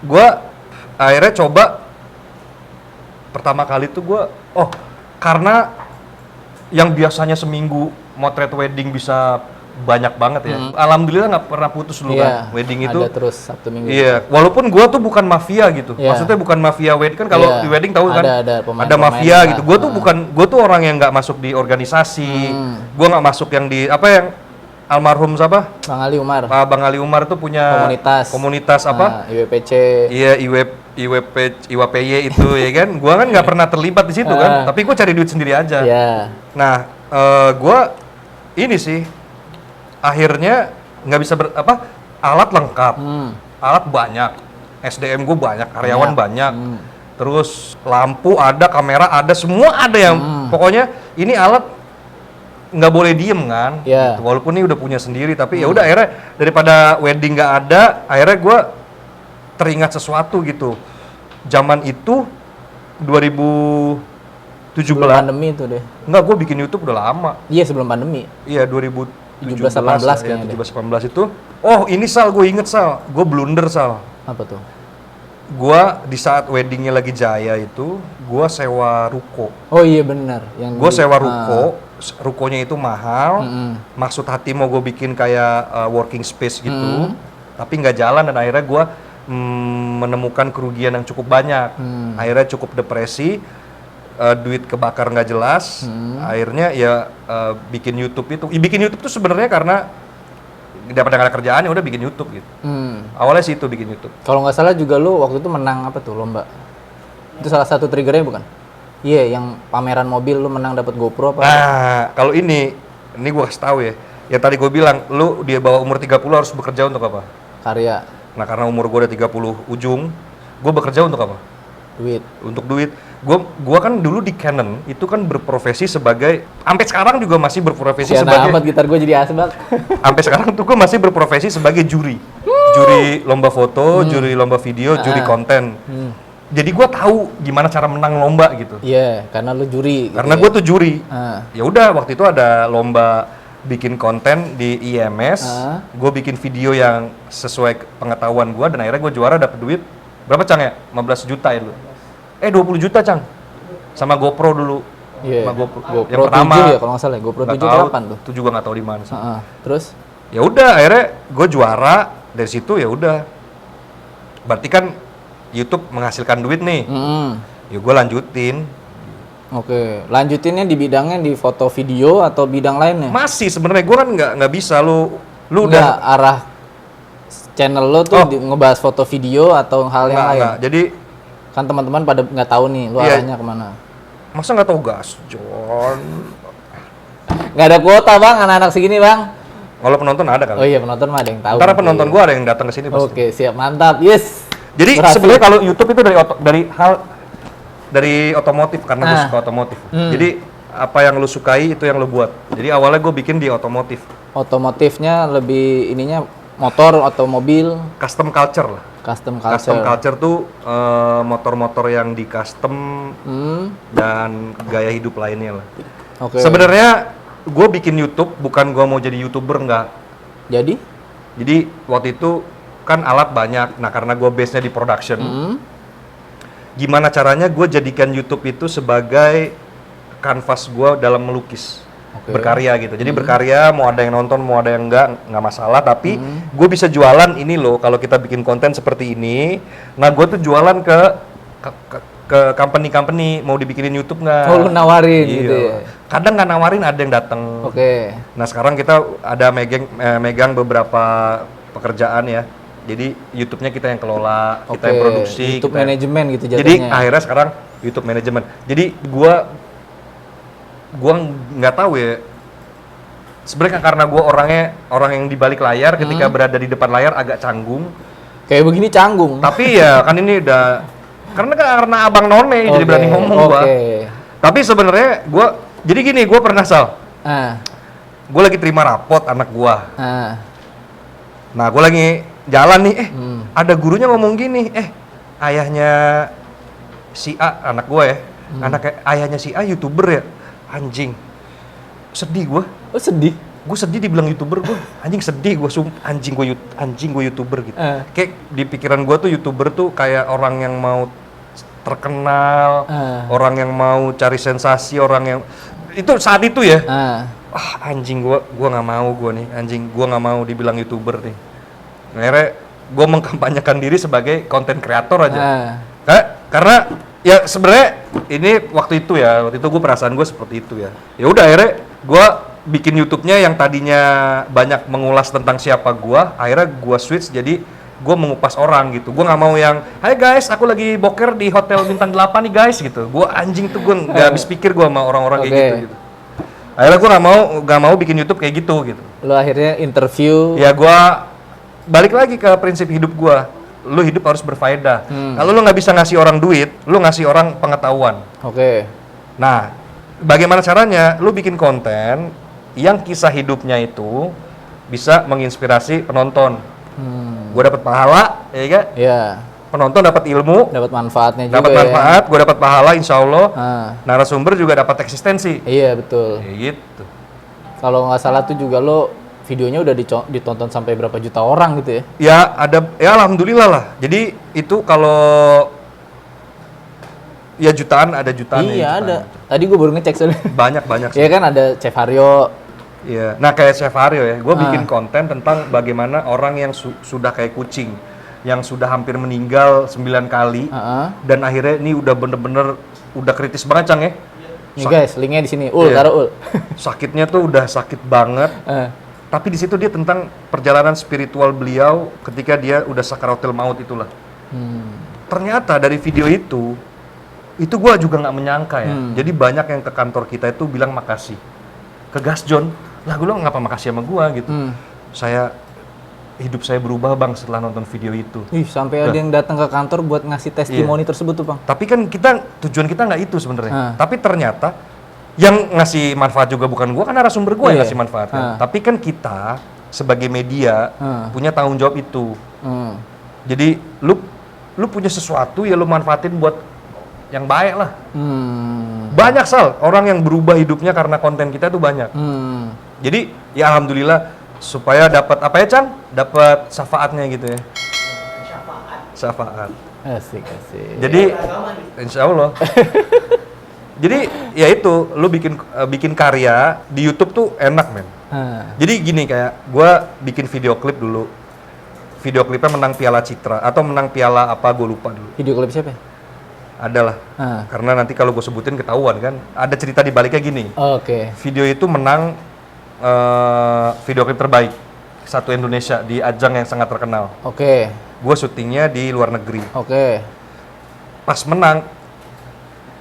gua akhirnya coba pertama kali tuh gua karena yang biasanya seminggu motret wedding bisa banyak banget ya. Alhamdulillah nggak pernah putus dulu kan wedding itu. Ada terus Sabtu Minggu. Iya, walaupun gua tuh bukan mafia gitu. Maksudnya bukan mafia wedding kan, kalau di wedding tahu kan ada mafia gitu. Gua tuh orang yang nggak masuk di organisasi. Gua nggak masuk yang di yang almarhum siapa? Bang Ali Umar. Bang Ali Umar tuh punya komunitas apa? IWPC. Iya, IWPY itu ya kan. Gua kan nggak pernah terlibat di situ kan. Tapi gua cari duit sendiri aja. Nah, gua ini sih akhirnya nggak bisa alat lengkap, alat banyak, SDM gue banyak, karyawan banyak, terus lampu ada, kamera ada, semua ada yang pokoknya ini alat nggak boleh diem kan, gitu. Walaupun ini udah punya sendiri, tapi ya udah akhirnya daripada wedding nggak ada, akhirnya gue teringat sesuatu gitu. Zaman itu 2017 Sebelum 17. pandemi itu deh. Enggak, gue bikin YouTube udah lama. Iya, sebelum pandemi. Iya, 2017 17-18 ya, kayaknya deh. 17-18 itu. Oh, ini Sal, gue inget Sal. Gue blunder Sal. Apa tuh? Gua di saat weddingnya lagi jaya itu, gua sewa ruko. Oh iya benar. Gue sewa ruko, rukonya itu mahal. Maksud hati mau gue bikin kayak working space gitu, tapi nggak jalan dan akhirnya gue menemukan kerugian yang cukup banyak. Akhirnya cukup depresi, duit kebakar nggak jelas. Akhirnya ya bikin YouTube itu. Bikin YouTube tuh sebenarnya karena dapat nggak ada kerjaan ya udah bikin YouTube gitu. Awalnya sih itu bikin YouTube. Kalau nggak salah juga lu waktu itu menang apa tuh lomba? Itu salah satu triggernya bukan? Iya, yang pameran mobil lu menang dapat GoPro apa? Nah, kalau ini gue kasih tahu ya. Ya tadi gue bilang, lu dia bawa umur 30 harus bekerja untuk apa? Karya, Nah, karena umur gue udah 30 ujung, gue bekerja untuk apa? duit. Untuk duit. Gua kan dulu di Canon itu kan berprofesi sebagai, sampai sekarang juga masih berprofesi Sian sebagai, amat gitar gue jadi asbak. sampai sekarang tuh gue masih berprofesi sebagai juri. Juri lomba foto, juri lomba video, juri konten. Jadi gue tahu gimana cara menang lomba gitu. Iya, karena lu juri. Gitu Karena ya. gue tuh juri. Ah. Ya udah waktu itu ada lomba bikin konten di IMS. Gue bikin video yang sesuai pengetahuan gue dan akhirnya gue juara dapet duit berapa Cang ya? 15 juta ya dulu. 20 juta Cang. Sama GoPro dulu. Iya. Sama GoPro. GoPro Yang pertama 7 ya kalau nggak salah. GoPro 7 kapan tuh? Itu juga nggak tahu di mana sih. Terus? Ya udah akhirnya gue juara dari situ ya udah. Berarti kan YouTube menghasilkan duit nih. Ya gue lanjutin. Oke, lanjutinnya di bidangnya di foto video atau bidang lainnya? Masih sebenarnya gue kan nggak bisa lu Nggak, udah arah channel lo tuh ngebahas foto video atau hal yang lain? nggak. Jadi Kan teman-teman pada nggak tahu nih, lu Iya. arahnya kemana? masa nggak tahu gas, John? Nggak ada kuota bang, anak-anak segini bang. Kalau penonton ada Oh kali. iya, penonton mah ada yang tahu. Ntar gitu. penonton gue ada yang datang ke sini pasti. Oke, siap, mantap, yes. Jadi Berhasil. sebenarnya kalau YouTube itu dari otomotif karena gue suka otomotif. Jadi apa yang lu sukai itu yang lu buat. Jadi awalnya gue bikin di otomotif, Otomotifnya lebih ininya motor atau mobil, custom culture lah. custom Custom culture. culture tuh motor-motor yang di custom dan gaya hidup lainnya lah. Oke. Sebenarnya gue bikin YouTube bukan gue mau jadi YouTuber nggak. Jadi? Jadi waktu itu kan alat banyak. Nah karena gue base-nya di production, gimana caranya gue jadikan YouTube itu sebagai kanvas gue dalam melukis, berkarya gitu. Jadi berkarya, mau ada yang nonton, mau ada yang nggak masalah. Tapi gue bisa jualan ini loh. Kalau kita bikin konten seperti ini, nah gue tuh jualan ke company mau dibikinin YouTube nggak? Oh, lu nawarin Iya. gitu ya? Kadang nggak nawarin, ada yang datang. Oke. Nah sekarang kita ada megang beberapa pekerjaan ya. Jadi YouTube-nya kita yang kelola, kita yang produksi. YouTube kita manajemen gitu jatuhnya. Jadi akhirnya sekarang YouTube manajemen. Jadi gua nggak tahu ya. Sebenarnya karena gua orang yang di balik layar, ketika berada di depan layar agak canggung. Kayak begini canggung. Tapi ya kan ini udah karena abang none jadi berani ngomong gua. Tapi sebenarnya jadi gini, gua pernah gue lagi terima rapot anak gua. Nah, gue lagi jalan nih, ada gurunya ngomong gini, ayahnya si A, anak gue ya, ayahnya si A YouTuber ya, anjing, sedih gue. Oh sedih? Gue sedih dibilang YouTuber, gue anjing sedih, anjing gue YouTuber gitu. Kayak di pikiran gue tuh YouTuber tuh kayak orang yang mau terkenal, orang yang mau cari sensasi, orang yang itu saat itu ya. Anjing gua nggak mau anjing gua nggak mau dibilang YouTuber nih. Akhirnya gua mengkampanyekan diri sebagai konten kreator aja. Karena ya sebenarnya ini waktu itu gua perasaan gua seperti itu ya. Ya udah akhirnya gua bikin YouTube-nya yang tadinya banyak mengulas tentang siapa gua, akhirnya gua switch jadi gua mengupas orang gitu. Gua nggak mau yang, "Hai guys, aku lagi boker di hotel bintang 8 nih guys" gitu. Gua anjing tuh gua nggak habis pikir gua sama orang-orang kayak gitu. Akhirnya gue nggak mau bikin YouTube kayak gitu. Lo akhirnya interview. Ya gue balik lagi ke prinsip hidup gue. Lu hidup harus berfaedah. Kalau lu nggak bisa ngasih orang duit, lu ngasih orang pengetahuan. Oke. Nah, bagaimana caranya? Lu bikin konten yang kisah hidupnya itu bisa menginspirasi penonton. Gue dapet pahala, ya kan? Iya. penonton dapat ilmu, Dapat manfaatnya juga dapat manfaat, gue dapat pahala insya Allah. Ah. Narasumber juga dapat eksistensi. Iya betul. Kayak gitu. Kalau nggak salah tuh juga lo videonya udah ditonton sampai berapa juta orang gitu ya? Ya ada, ya alhamdulillah lah. Jadi itu kalau ya jutaan, ada jutaan. Iya ya, jutaan. ada. Tadi gue baru ngecek soalnya. Banyak Iya kan ada Chef Haryo. Iya. Nah kayak Chef Haryo ya, gue bikin konten tentang bagaimana orang yang sudah kayak kucing, yang sudah hampir meninggal 9 kali, dan akhirnya ini udah bener-bener udah kritis banget Cang ya. Nih guys, linknya di sini. Ul, Iya. taruh Ul. Sakitnya tuh udah sakit banget. Tapi di situ dia tentang perjalanan spiritual beliau ketika dia udah sakaratul maut itulah. Ternyata dari video itu gue juga nggak menyangka ya. Jadi banyak yang ke kantor kita itu bilang makasih. Ke Gas John, lah gue ngapa makasih sama gue gitu. Hidup saya berubah bang setelah nonton video itu. Ih, sampai ada yang datang ke kantor buat ngasih testimoni tersebut tuh bang. Tapi kan tujuan kita nggak itu sebenarnya. Tapi ternyata yang ngasih manfaat juga bukan gua, kan narasumber gua yang ngasih manfaat kan. Tapi kan kita sebagai media punya tanggung jawab itu. Jadi lu punya sesuatu ya lu manfaatin buat yang baik lah. Banyak orang yang berubah hidupnya karena konten kita tuh banyak. Jadi ya alhamdulillah supaya dapat apa ya Chan? Dapat syafaatnya gitu ya. Syafaat. Asik. Jadi insya Allah. Jadi ya itu, lu bikin karya di YouTube tuh enak men. Jadi gini kayak gua bikin video klip dulu. Video klipnya menang Piala Citra atau menang Piala apa gue lupa dulu. Video klip siapa? Adalah. Karena nanti kalau gue sebutin ketahuan kan. Ada cerita di baliknya gini. Oke. Video itu menang video klip terbaik satu Indonesia di ajang yang sangat terkenal. Oke. Gue syutingnya di luar negeri. Oke. Pas menang,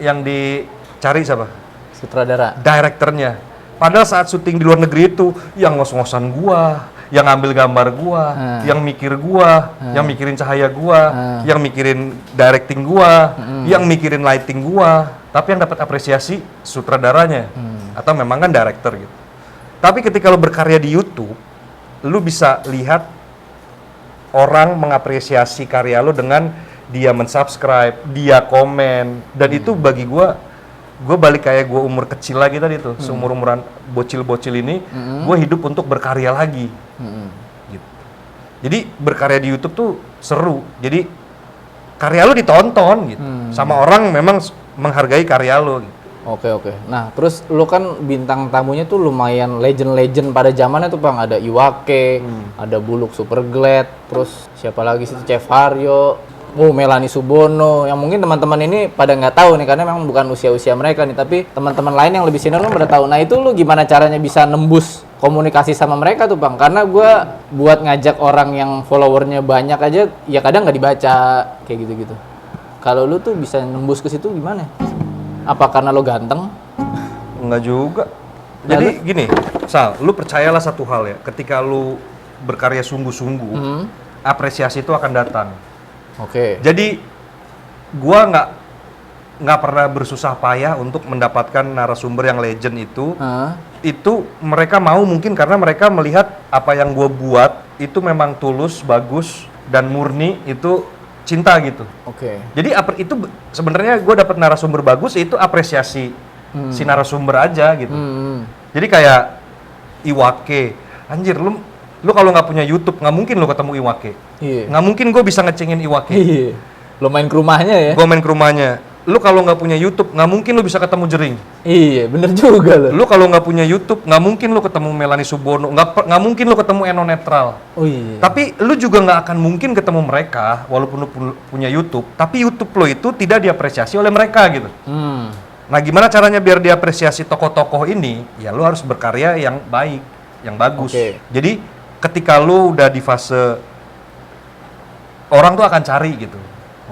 yang dicari siapa? Sutradara. Direkturnya. Padahal saat syuting di luar negeri itu yang ngos-ngosan gua, yang ngambil gambar gua, yang mikir gua, yang mikirin cahaya gua, yang mikirin directing gua, yang mikirin lighting gua. Tapi yang dapat apresiasi sutradaranya atau memang kan director gitu. Tapi ketika lo berkarya di YouTube, lo bisa lihat orang mengapresiasi karya lo dengan dia mensubscribe, dia komen, dan itu bagi gue balik kayak gue umur kecil lagi tadi tuh, seumur-umuran bocil-bocil ini, gue hidup untuk berkarya lagi. Gitu. Jadi berkarya di YouTube tuh seru, jadi karya lo ditonton gitu, sama orang memang menghargai karya lo. Gitu. Oke. Nah, terus lu kan bintang tamunya tuh lumayan legend-legend pada zamannya tuh bang. Ada Iwake, ada Buluk Superglad, terus siapa lagi sih? Chef Haryo, Melanie Subono. Yang mungkin teman-teman ini pada nggak tahu nih, karena memang bukan usia-usia mereka nih. Tapi teman-teman lain yang lebih senior kan pada tahu. Nah itu lu gimana caranya bisa nembus komunikasi sama mereka tuh bang? Karena gue buat ngajak orang yang followernya banyak aja, ya kadang nggak dibaca kayak gitu-gitu. Kalau lu tuh bisa nembus ke situ gimana? Apa karena lo ganteng? Enggak juga. Jadi gini, Sal, lu percayalah satu hal ya, ketika lu berkarya sungguh-sungguh, apresiasi itu akan datang. Oke. Jadi gua nggak pernah bersusah payah untuk mendapatkan narasumber yang legend itu. Itu mereka mau mungkin karena mereka melihat apa yang gua buat itu memang tulus, bagus dan murni, itu cinta gitu. Oke. Jadi itu sebenarnya gue dapat narasumber bagus itu apresiasi si narasumber aja gitu. Jadi kayak Iwake, anjir lu kalau nggak punya YouTube nggak mungkin lu ketemu Iwake. Iya. Nggak mungkin gue bisa ngecengin Iwake. Iya. Lo main ke rumahnya ya? Gue main ke rumahnya. Lu kalau nggak punya YouTube nggak mungkin lu bisa ketemu Jering. Iya, bener juga lo. Lu kalau nggak punya YouTube nggak mungkin lu ketemu Melanie Subono. Nggak mungkin lu ketemu Eno Netral. Oh iya. Tapi lu juga nggak akan mungkin ketemu mereka walaupun lu punya YouTube. Tapi YouTube lo itu tidak diapresiasi oleh mereka gitu. Nah gimana caranya biar diapresiasi tokoh-tokoh ini? Ya lu harus berkarya yang baik, yang bagus. Jadi ketika lu udah di fase orang tuh akan cari gitu.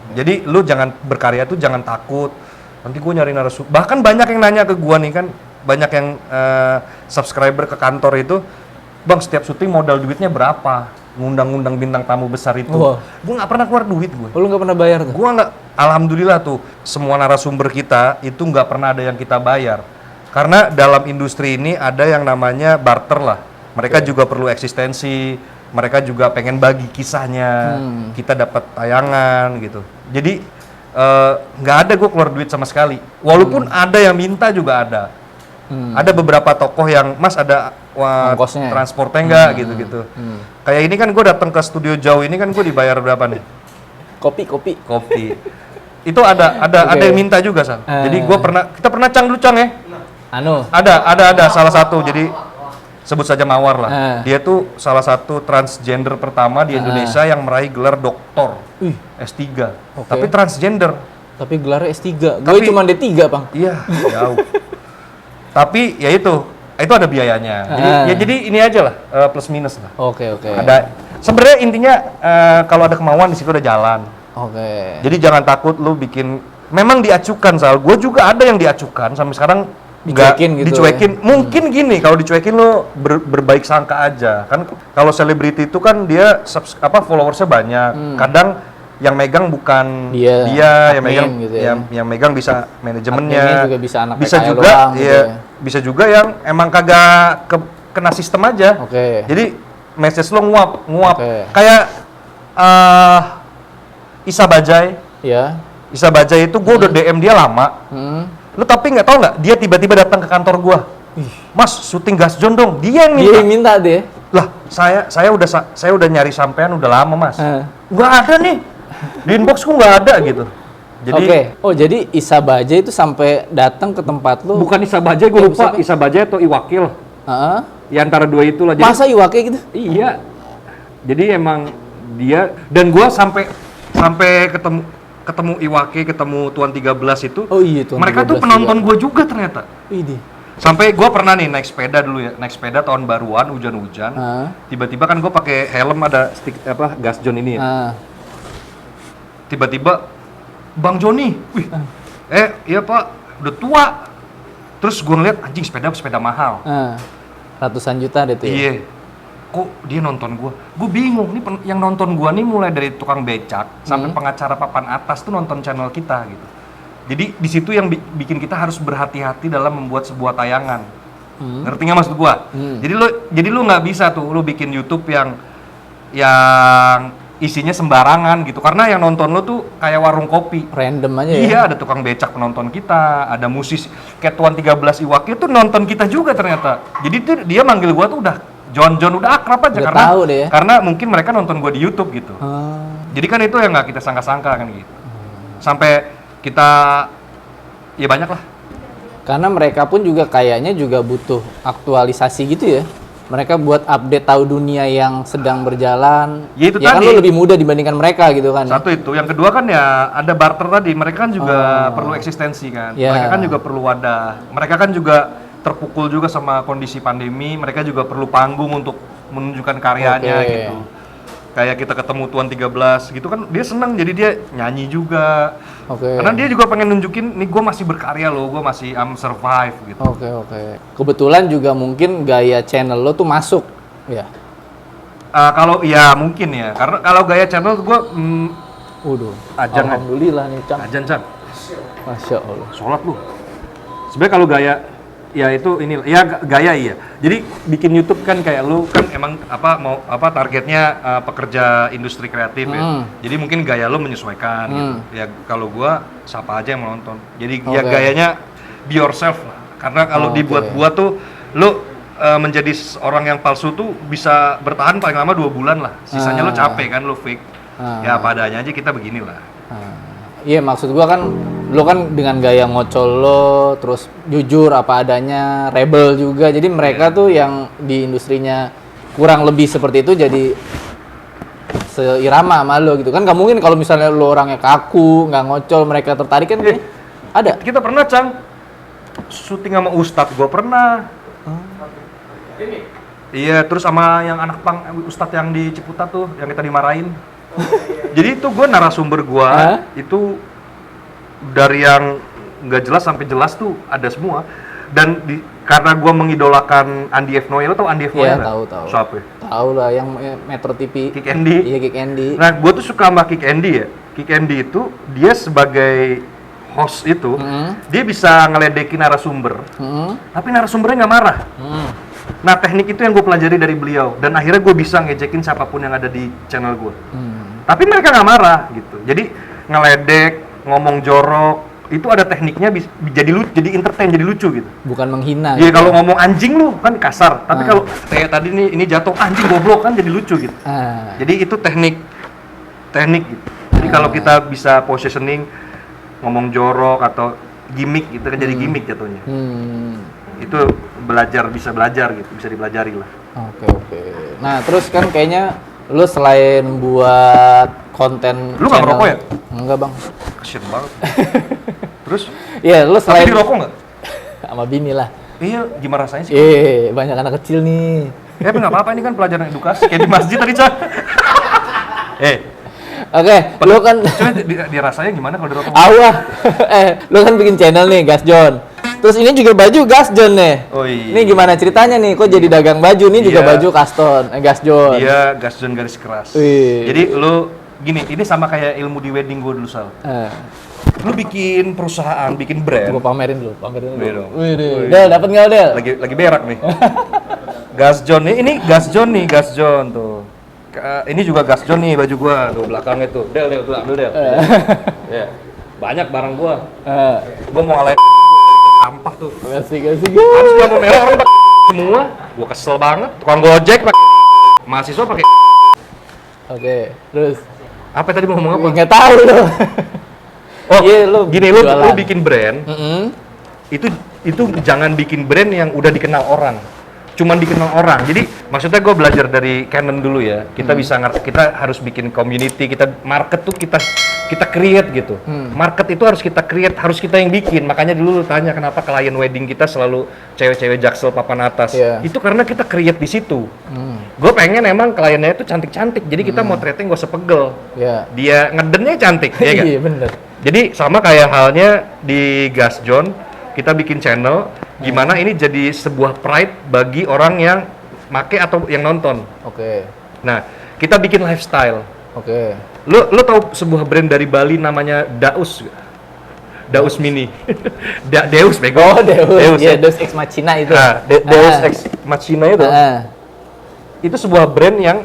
Jadi lu jangan berkarya tuh jangan takut. Nanti gue nyari narasumber. Bahkan banyak yang nanya ke gue nih kan, banyak yang subscriber ke kantor itu, bang setiap syuting modal duitnya berapa? Ngundang-ngundang bintang tamu besar itu. Gue nggak pernah keluar duit gue. Lu nggak pernah bayar tuh? Gue nggak. Alhamdulillah tuh semua narasumber kita itu nggak pernah ada yang kita bayar. Karena dalam industri ini ada yang namanya barter lah. Mereka juga perlu eksistensi, mereka juga pengen bagi kisahnya, kita dapat tayangan gitu. Jadi nggak ada gue keluar duit sama sekali. Walaupun ada yang minta juga ada. Ada beberapa tokoh yang Mas ada ongkosnya, transportnya nggak gitu-gitu. Kayak ini kan gue datang ke studio jauh ini kan gue dibayar berapa nih? Kopi. Itu ada Oke. yang minta juga San. Jadi kita pernah Cang dulu Cang ya? Ada salah satu. Jadi sebut saja Mawar lah. Dia tuh salah satu transgender pertama di Indonesia yang meraih gelar doktor S3. Oke. Tapi transgender. Tapi gelarnya S3. Gue Tapi- cuma D3, Bang. Iya, jauh. Tapi ya itu ada biayanya. Jadi ini aja lah plus minus lah. Oke. Ada sebenarnya intinya kalau ada kemauan di situ ada jalan. Oke. Jadi jangan takut lu bikin memang diacukan Sal. Gue juga ada yang diacukan sampai sekarang nggak Dicuekin gitu dicuekin. Mungkin gini kalau dicuekin lu berbaik sangka aja. Kan kalau selebriti itu kan dia followersnya banyak. Kadang yang megang bukan Dia, yang admin megang gitu ya. yang megang bisa manajemennya. Adminnya juga bisa anak bisa PKL juga doang gitu iya, ya. bisa juga yang emang kagak kena sistem aja. Oke. Jadi message lo nguap. Oke. Kayak Isa Bajai. Ya. Isa Bajai itu gue udah DM dia lama. Lu tapi nggak tahu nggak? Dia tiba-tiba datang ke kantor gue. Mas, syuting Gas John dong. Dia yang Dia minta. yang minta deh. Lah, saya udah nyari sampean udah lama Mas. Nggak ada nih. Di inbox gue nggak ada gitu. Jadi Oke. Oh, jadi Isa Bajai itu sampai datang ke tempat lu. bukan Isa Bajai, gue lupa. siapa? Isa Bajai atau Iwakil. Heeh. Ya antara dua itulah. Jadi, Masa Iwake gitu? iya. Jadi emang dia dan gua sampai ketemu Iwake, ketemu Tuan 13 itu. Oh iya, Tuan mereka 13 tuh penonton gua juga ternyata. Widih. Sampai gua pernah nih naik sepeda dulu ya, naik sepeda tahun baruan hujan-hujan. Tiba-tiba kan gua pakai helm ada Gas John ini ya. Tiba-tiba Bang Joni, wih, iya Pak, udah tua. Terus gua ngeliat anjing sepeda mahal. Ratusan juta deh tuh ya. Iya. Kok dia nonton gua? Gua bingung nih yang nonton gua nih mulai dari tukang becak sampai pengacara papan atas tuh nonton channel kita gitu. Jadi di situ yang bikin kita harus berhati-hati dalam membuat sebuah tayangan. Ngerti nggak maksud gua? Jadi lu nggak bisa tuh lu bikin YouTube yang isinya sembarangan gitu. Karena yang nonton lu tuh kayak warung kopi. Random aja ya. Iya, ada tukang becak penonton kita, ada musisi kayak Tuan 13 Iwaki tuh nonton kita juga ternyata. Jadi tuh dia manggil gua tuh udah John udah akrab aja Udah karena tahu deh ya. karena mungkin mereka nonton gua di YouTube gitu. Jadi kan itu yang nggak kita sangka-sangka kan gitu. Sampai kita ya banyak lah. Karena mereka pun juga kayaknya juga butuh aktualisasi gitu ya. Mereka buat update tahu dunia yang sedang berjalan. Ya itu kan tadi. lu lebih mudah dibandingkan mereka gitu kan. Satu itu, yang kedua kan ya ada barter tadi. Mereka kan juga perlu eksistensi kan. Ya. Mereka kan juga perlu wadah. Mereka kan juga terpukul juga sama kondisi pandemi. Mereka juga perlu panggung untuk menunjukkan karyanya Oke. gitu. Kayak kita ketemu Tuan 13 gitu kan, dia seneng jadi dia nyanyi juga. Oke. Karena dia juga pengen nunjukin, nih gue masih berkarya loh, gue masih survive gitu. Oke. Kebetulan juga mungkin gaya channel lo tuh masuk ya. Kalau ya mungkin ya, karena kalau gaya channel gue Waduh. Ajan, kan? Alhamdulillah nih, Cang. ajan Chan, Masya Allah. sholat lu. Sebenarnya kalau gaya ya itu ini ya gaya iya. Jadi bikin YouTube kan kayak lu kan emang targetnya pekerja industri kreatif ya. Jadi mungkin gaya lu menyesuaikan gitu. Ya kalau gua siapa aja yang menonton. Jadi ya Oke. gayanya be yourself lah. Karena kalau Oke. dibuat-buat tuh lu menjadi orang yang palsu tuh bisa bertahan paling lama 2 bulan lah. Sisanya lu capek kan, lu fake. Ya apa adanya aja kita beginilah. Iya, maksud gua kan lo kan dengan gaya ngocol lo, terus jujur apa adanya, rebel juga. Jadi mereka tuh yang di industrinya kurang lebih seperti itu jadi seirama sama lo gitu kan. Gak mungkin kalau misalnya lo orangnya kaku, nggak ngocol, mereka tertarik kan kayaknya ada. Kita pernah Cang syuting sama Ustadz, gua pernah. Iya, terus sama yang anak Ustadz yang di Ciputat tuh, yang kita dimarahin. Jadi itu gue narasumber gue itu dari yang nggak jelas sampai jelas tuh ada semua. Dan karena gue mengidolakan Andi F. Noel, lo tau Andi F. Noel Iya, nggak? tahu. Siapa? Tahu lah yang Metro TV. Kick Andy. Iya, Kick Andy. Nah, gue tuh suka sama Kick Andy ya. Kick Andy itu dia sebagai host itu dia bisa ngeledekin narasumber, tapi narasumbernya nggak marah. Nah, teknik itu yang gue pelajari dari beliau, dan akhirnya gue bisa ngejekin siapapun yang ada di channel gue. Tapi mereka nggak marah gitu. Jadi ngeledek, ngomong jorok, itu ada tekniknya jadi lucu, jadi entertain, jadi lucu gitu. Bukan menghina. Iya, gitu. kalau ngomong anjing lu kan kasar, tapi kalau kayak tadi nih ini jatuh anjing goblok kan jadi lucu gitu. Jadi itu teknik gitu. Jadi kalau kita bisa positioning, ngomong jorok atau gimmick gitu kan jadi gimmick jatuhnya. Itu bisa belajar gitu, bisa dipelajari lah. Oke. Nah, terus kan kayaknya lu selain buat konten Lu nggak ngerokok ya? Enggak, Bang. Kasian banget. Terus? Iya, lu Tapi selain dirokok nggak? sama bini lah. Iya, gimana rasanya sih? Banyak anak kecil nih. Ya, tapi nggak apa-apa, ini kan pelajaran edukasi, kayak di masjid tadi, Cak. Oke, lu kan Coba dia rasanya gimana kalau dirokok? awah. Lu kan bikin channel nih, Gas John. Terus ini juga baju Gas John nih. Oh iya. Ini gimana ceritanya nih? Kok jadi dagang baju? Ini juga Iya. baju Gaston, Gas John. Dia gas John garis keras. Wih. Jadi lu gini, ini sama kayak ilmu di wedding gue dulu, Sal. Lu bikin perusahaan, bikin brand. Gua pamerin dulu. Wih dong. Wih, Del, dapat nggak Del? Lagi berak nih. Gas John nih, ini Gas John nih, Gas John tuh. Ini juga Gas John nih baju gua tuh belakangnya tuh. Del tuh ambil Del. Ya. Banyak barang gua. Gua mau alay sampah tuh. Kasih. Harus gua mau merah orang pakai semua. Gua kesel banget. Tukang Gojek pakai mahasiswa pakai. Oke, terus Apa tadi mau ngomong apa? nggak tahu lo. Oh, Iya, lu gini lu jualan. bikin brand. Itu jangan bikin brand yang udah dikenal orang. Cuman dikenal orang. Jadi maksudnya gue belajar dari Canon dulu ya. Kita bisa ngerti, kita harus bikin community, kita market tuh kita create gitu. Market itu harus kita create, harus kita yang bikin. Makanya dulu lu tanya kenapa klien wedding kita selalu cewek-cewek Jaksel papan atas. Iya. Itu karena kita create di situ. Gue pengen emang kliennya itu cantik-cantik. Jadi kita mau motretnya gak usah pegel. Iya. Dia ngedennya cantik, ya kan? Iya, bener. Jadi sama kayak halnya di Gas John, kita bikin channel, gimana ini jadi sebuah pride bagi orang yang make atau yang nonton. Oke. Nah, kita bikin lifestyle. Oke. Lu tahu sebuah brand dari Bali namanya Daus? Daus Mini. Deus, bego. Oh, Deus. ya. Iya, Deus Ex Machina itu. Nah, Deus Ex Machina itu. Itu sebuah brand yang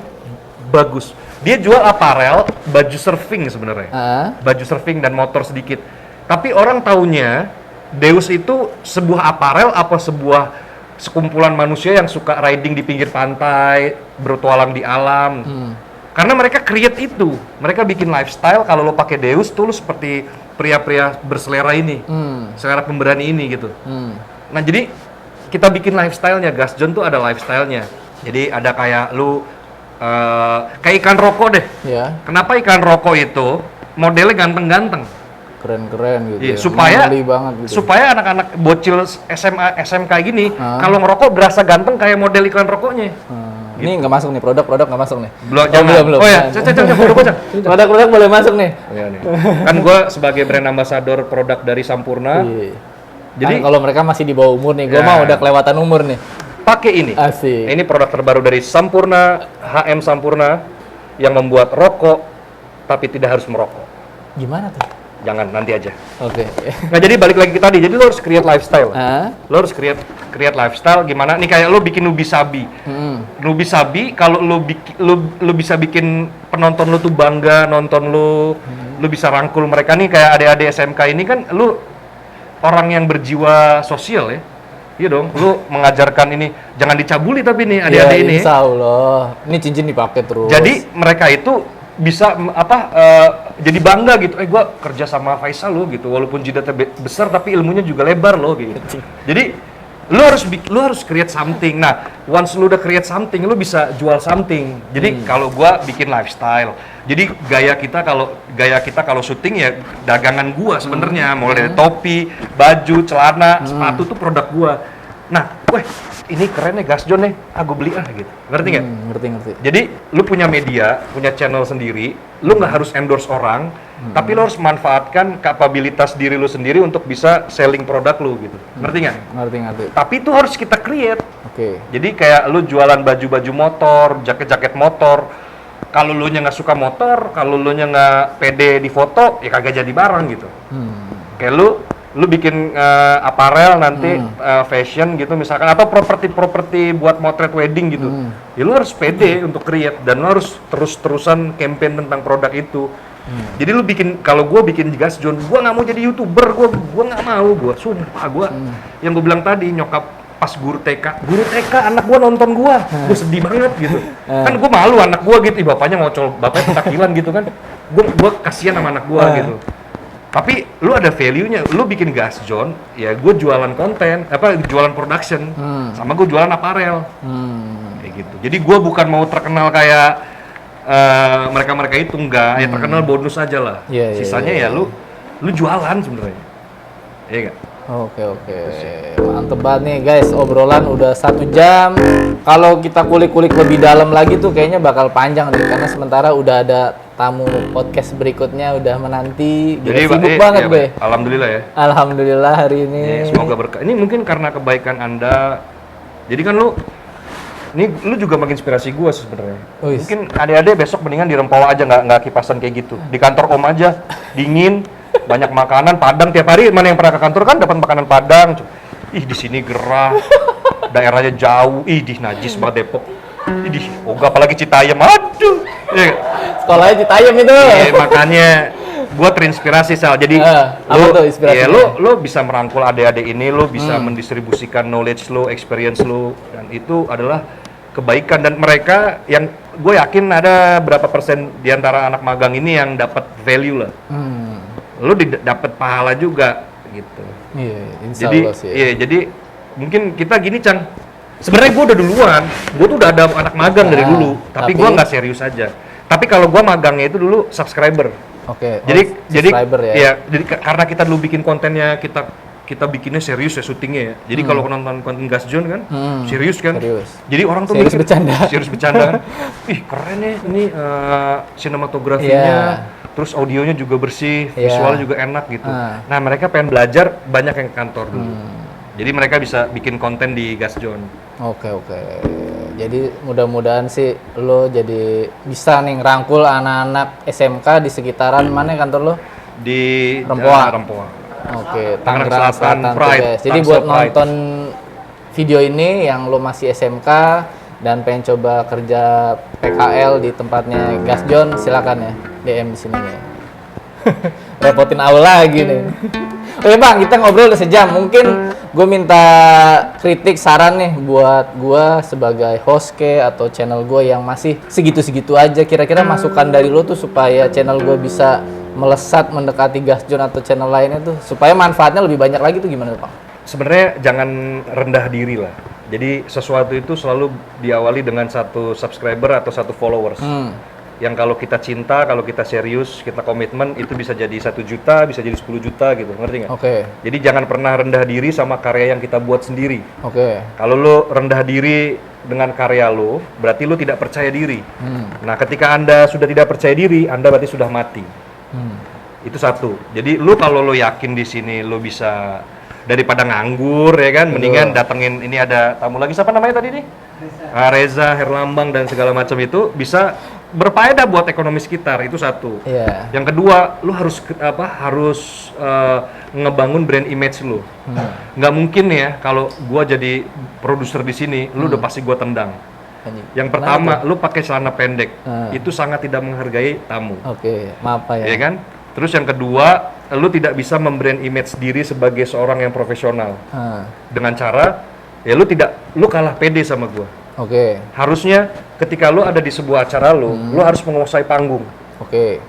bagus. Dia jual aparel, baju surfing sebenarnya. Baju surfing dan motor sedikit. Tapi orang taunya Deus itu sebuah aparel apa sebuah sekumpulan manusia yang suka riding di pinggir pantai, bertualang di alam. Karena mereka create itu. Mereka bikin lifestyle, kalau lo pakai Deus tuh lo seperti pria-pria berselera ini. Selera pemberani ini gitu. Nah, jadi kita bikin lifestyle-nya. Gas John tuh ada lifestyle-nya. Jadi ada kayak lu kayak ikan rokok deh. Iya. Kenapa ikan rokok itu modelnya ganteng-ganteng? Keren-keren gitu. Iya, ya. supaya Manly banget gitu. supaya anak-anak bocil SMA SMK gini kalau ngerokok berasa ganteng kayak model iklan rokoknya. Ini nggak masuk nih, produk nggak masuk nih. Belum, jangan. belum. Oh ya, Cak. Produk-produk boleh masuk nih. Iya nih. Kan gue sebagai brand ambassador produk dari Sampurna, Iya. jadi Kan kalau mereka masih di bawah umur nih, gue Ya. mah udah kelewatan umur nih. pakai ini. Asik. Ini produk terbaru dari Sampurna, HM Sampurna, yang membuat rokok tapi tidak harus merokok. Gimana tuh? Jangan, nanti aja. Oke. Nah, jadi balik lagi ke tadi, jadi lo harus create lifestyle. Ah. Lo harus create lifestyle gimana? Nih kayak lo bikin Nubi Sabi. Nubi Sabi, kalau lo bisa bikin penonton lo tuh bangga nonton lo, lo bisa rangkul mereka nih kayak adik-adik SMK ini kan lo orang yang berjiwa sosial ya. Iya dong, lo mengajarkan ini jangan dicabuli tapi nih adik-adik Ya, ini. insya Allah. Ini cincin dipakai terus. Jadi mereka itu bisa jadi bangga gitu. Gua kerja sama Faisal lo gitu, walaupun jidatnya besar tapi ilmunya juga lebar lo gitu. Jadi lu harus create something. Nah, once lu udah create something, lu bisa jual something. Jadi kalau gua bikin lifestyle. Jadi gaya kita kalau syuting ya dagangan gua sebenarnya, mulai dari topi, baju, celana, sepatu tuh produk gua. Nah, ini keren nih Gas John nih, gua beli gitu. Ngerti nggak? Ngerti. Jadi lu punya media, punya channel sendiri, lu nggak harus endorse orang, tapi lu harus manfaatkan kapabilitas diri lu sendiri untuk bisa selling produk lu gitu. Ngerti nggak? Ngerti. Tapi itu harus kita create. Oke. Jadi kayak lu jualan baju-baju motor, jaket-jaket motor. Kalau lu nya nggak suka motor, kalau lu nya nggak pede di foto, ya kagak jadi barang gitu. Kayak lu lu bikin aparel nanti fashion gitu misalkan atau properti buat motret wedding gitu. Ya lu harus pede untuk create dan lu harus terus-terusan campaign tentang produk itu. Jadi lu kalau gue bikin Gas John, gue nggak mau jadi YouTuber, gue nggak mau, gue sumpah yang gue bilang tadi nyokap pas guru TK anak gue nonton gue sedih banget gitu. Kan gue malu anak gue gitu, bapaknya ngocol, bapaknya pentakilan gitu kan. Gue kasihan sama anak gue gitu. Tapi lu ada value-nya, lu bikin Gas John, ya gue jualan konten, jualan production, sama gue jualan aparel, kayak gitu. Jadi gue bukan mau terkenal kayak mereka itu enggak, ya terkenal bonus aja lah. Sisanya ya lu jualan sebenarnya, iya nggak? Oke, mantep banget nih guys, obrolan udah 1 jam. Kalau kita kulik-kulik lebih dalam lagi tuh kayaknya bakal panjang nih, karena sementara udah ada tamu podcast berikutnya udah menanti. Jadi sibuk banget gue. Alhamdulillah ya. Alhamdulillah hari ini. Semoga berkah. Ini mungkin karena kebaikan Anda. Jadi kan lu juga menginspirasi gue sebenarnya. Mungkin adik-adik besok mendingan di Rempoa aja, nggak kipasan kayak gitu. Di kantor Om aja, dingin. Banyak makanan Padang tiap hari. Mana yang pernah ke kantor kan dapat makanan Padang. Ih di sini gerah, daerahnya jauh. Ih di najis banget Depok. Ih di apalagi Citayam. Aduh. Sekolahnya Citayam itu. Makanya gua terinspirasi Sal. Jadi lu bisa merangkul adik-adik ini, lu bisa mendistribusikan knowledge lu, experience lu, dan itu adalah kebaikan. Dan mereka yang gue yakin ada berapa persen di antara anak magang ini yang dapat value lah. Lu dapat pahala juga gitu. Iya, insya Allah sih. Iya, jadi mungkin kita gini Cang. Sebenarnya gue udah duluan, gue tuh udah ada anak magang dari dulu, tapi gue nggak serius aja. Tapi kalau gue magangnya itu dulu subscriber. Jadi jadi karena kita dulu bikin kontennya kita bikinnya serius ya syutingnya ya. Jadi kalau nonton konten Gas John kan serius kan. Jadi orang tuh serius bercanda kan. Ih keren ya ini sinematografinya. Terus audionya juga bersih, visualnya juga enak gitu. Nah mereka pengen belajar, banyak yang ke kantor dulu. Jadi mereka bisa bikin konten di Gas John. Oke. Jadi mudah-mudahan sih lo jadi bisa nih ngerangkul anak-anak SMK di sekitaran mana kantor lo? Di Rempoa. Oke, Tangerang Selatan guys. Jadi buat nonton video ini yang lo masih SMK dan pengen coba kerja PKL di tempatnya Gas John, silakan ya DM di sini ya. Repotin aula lagi nih. Oke Bang, kita ngobrol udah sejam. Mungkin gue minta kritik saran nih buat gue sebagai host atau channel gue yang masih segitu-segitu aja. Kira-kira masukan dari lo tuh supaya channel gue bisa melesat mendekati Gas John atau channel lainnya tuh supaya manfaatnya lebih banyak lagi tuh gimana Bang? Sebenarnya jangan rendah diri lah. Jadi sesuatu itu selalu diawali dengan 1 subscriber atau 1 followers. Yang kalau kita cinta, kalau kita serius, kita komitmen, itu bisa jadi 1 juta, bisa jadi 10 juta gitu, ngerti nggak? Jadi jangan pernah rendah diri sama karya yang kita buat sendiri. Kalau lo rendah diri dengan karya lo, berarti lo tidak percaya diri. Nah ketika Anda sudah tidak percaya diri, Anda berarti sudah mati. Itu 1. Jadi lo kalau lo yakin di sini lo bisa, daripada nganggur ya kan, mendingan datengin, ini ada tamu lagi, siapa namanya tadi nih? Reza Herlambang dan segala macam itu bisa berfaedah buat ekonomi sekitar, itu 1. Yang kedua, lu harus ngebangun brand image lu. Nggak mungkin ya kalau gua jadi produser di sini, lu udah pasti gua tendang. Yang pertama, lu pakai celana pendek, itu sangat tidak menghargai tamu. Maaf ya. Ya kan? Terus yang kedua, lu tidak bisa membrand image diri sebagai seorang yang profesional. Dengan cara, ya lu kalah pede sama gua. Harusnya ketika lu ada di sebuah acara lu harus menguasai panggung.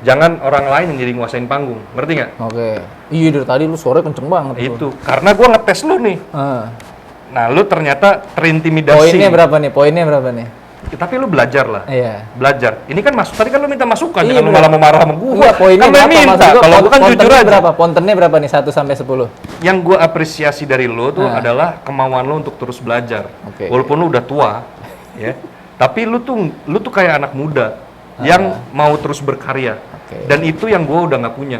Jangan orang lain yang jadi nguasain panggung, ngerti nggak? Iya dari tadi lu suara kenceng banget. Itu, karena gua ngetes lu nih. Nah, lu ternyata terintimidasi. Poinnya berapa nih? Tapi lu belajar lah. Belajar. Ini kan tadi kan lu minta masukan, jangan lu malah mau marah sama gua. Enggak, poinnya kan berapa? Kalau gua kan jujur aja. Berapa? Pontennya berapa nih? 1 sampai 10. Yang gua apresiasi dari lu tuh adalah kemauan lu untuk terus belajar. Walaupun lu udah tua, ya. Tapi lu tuh kayak anak muda yang mau terus berkarya. Dan itu yang gua udah nggak punya.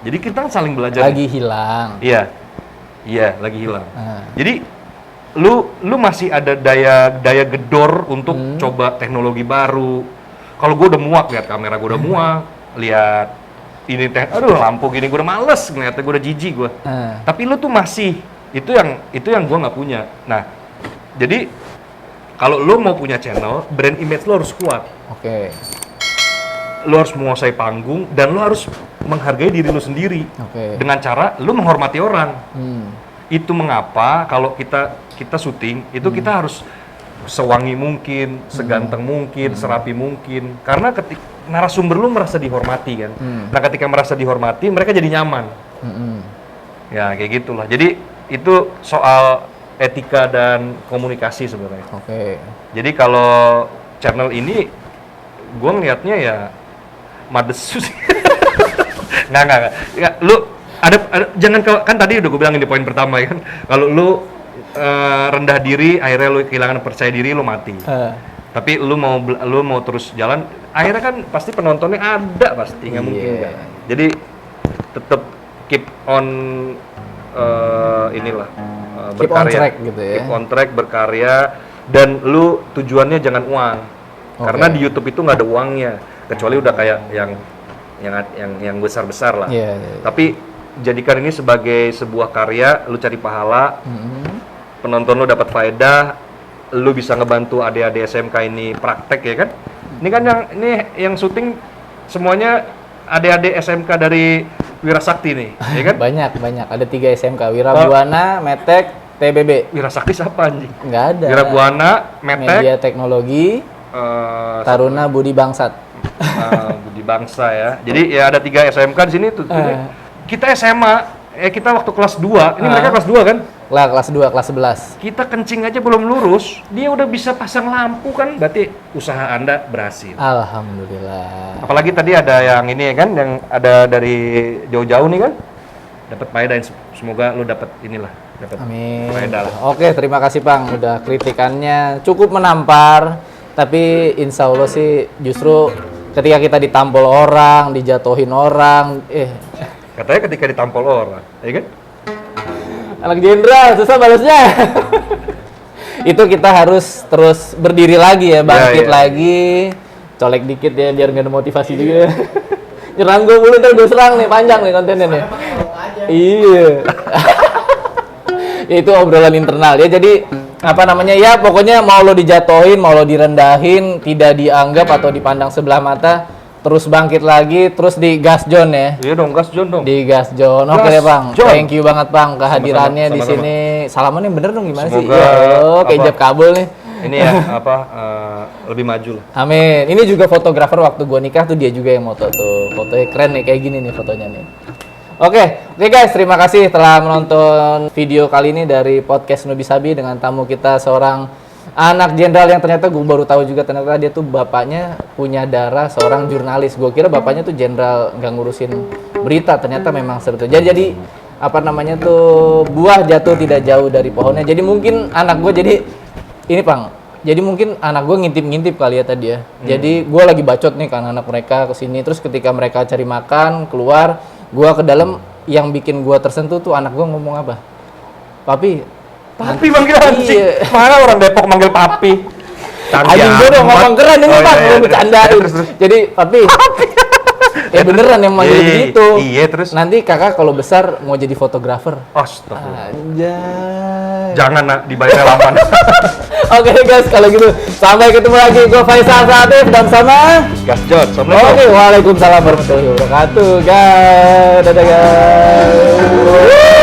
Jadi kita saling belajar. Lagi hilang. Iya, lagi hilang. Jadi lu masih ada daya gedor untuk coba teknologi baru. Kalau gue udah muak lihat kamera, gue udah muak lihat ini teh, aduh lampu gini gue udah males ngeliatnya, gue udah jijik gue. Tapi lu tuh masih, itu yang gue nggak punya. Nah, jadi kalau lu mau punya channel, brand image lu harus kuat. Oke. Lu harus menguasai panggung dan lu harus menghargai diri lu sendiri. Oke. Dengan cara lu menghormati orang. Itu mengapa kalau kita syuting itu kita harus sewangi mungkin, seganteng mungkin, serapi mungkin. Karena ketika narasumber lu merasa dihormati kan. Nah, ketika merasa dihormati, mereka jadi nyaman. Ya, kayak gitulah. Jadi itu soal etika dan komunikasi sebenarnya. Oke. Jadi kalau channel ini gue ngeliatnya ya madesu sih. Nggak. Lu ada jangan kan tadi udah gue bilangin di poin pertama ya kan. Kalau lu rendah diri, akhirnya lu kehilangan percaya diri, lu mati. Tapi lu mau terus jalan, akhirnya kan pasti penontonnya ada pasti, nggak mungkin kan. Jadi tetap keep on Keep on berkarya, track gitu ya. keep on track, berkarya, dan lu tujuannya jangan uang. Karena di YouTube itu nggak ada uangnya, kecuali udah kayak yang besar-besar lah. Tapi jadikan ini sebagai sebuah karya, lu cari pahala, penonton lu dapat faedah, lu bisa ngebantu adik-adik SMK ini praktek ya kan? Ini kan yang syuting semuanya adik-adik SMK dari Wirasakti nih, ya kan? Banyak. Ada 3 SMK, Wirabuana, Metek, TBB. Wirasakti siapa anjing? Nggak ada. Wirabuana, Metek, Media Teknologi, Taruna Budi Bangsat. Budi Bangsa ya. Jadi ya ada 3 SMK di sini tuh. Kita SMA, kita waktu kelas 2, ini mereka kelas 2 kan? Lah kelas 2, kelas 11. Kita kencing aja belum lurus, dia udah bisa pasang lampu kan? Berarti usaha Anda berhasil. Alhamdulillah. Apalagi tadi ada yang ini ya kan, yang ada dari jauh-jauh nih kan? Dapat faedah, semoga lu dapat inilah, dapat faedah lah. Oke, terima kasih Bang, udah kritikannya cukup menampar, tapi insya Allah sih justru ketika kita ditampol orang, dijatuhin orang, Katanya ketika ditampol orang, ya kan? anak jenderal susah balasnya. Itu kita harus terus berdiri lagi ya, bangkit lagi, colek dikit ya biar nggak ada motivasi juga. Nyerang gue mulu ntar gue serang nih, panjang nih kontennya nih. Iya. Ya itu obrolan internal ya, jadi apa namanya ya, pokoknya mau lo dijatohin, mau lo direndahin, tidak dianggap atau dipandang sebelah mata, terus bangkit lagi, terus di gas John ya. Iya dong, gas John dong. Di gas John. Oke deh Bang. John. Thank you banget Bang kehadirannya di Sama-sama. sini. Salamannya bener dong gimana sih? Semoga Kayak ijab kabul nih. Ini ya lebih maju lah. Amin. Ini juga fotografer waktu gua nikah tuh dia juga yang moto tuh. Fotonya keren nih kayak gini nih fotonya nih. Oke guys, terima kasih telah menonton video kali ini dari podcast Nubi Sabi dengan tamu kita seorang anak jenderal yang ternyata gue baru tahu juga ternyata dia tuh bapaknya punya darah seorang jurnalis. Gue kira bapaknya tuh jenderal nggak ngurusin berita, ternyata memang seperti itu. Jadi apa namanya tuh, buah jatuh tidak jauh dari pohonnya. Jadi mungkin anak gue jadi ini Pang. Jadi mungkin anak gue ngintip-ngintip kali ya tadi ya. Jadi gue lagi bacot nih kan anak mereka kesini. Terus ketika mereka cari makan keluar, gue ke dalam, yang bikin gue tersentuh tuh anak gue ngomong apa? Papi Manggil anjing. Iya. Mana orang Depok manggil papi? Anjing gue dong ngomong keren ini Bang, lu bercandain. Jadi papi. Ya beneran yang manggil begitu. Iya, terus Nanti kakak kalau besar mau jadi fotografer. Astagfirullah. Anjay. Jangan nak dibayar laman. Oke guys, kalau gitu sampai ketemu lagi. Gue Faisal Satif dan sama Gas John. Assalamualaikum. Oke, waalaikumsalam warahmatullahi wabarakatuh guys. Dadah guys.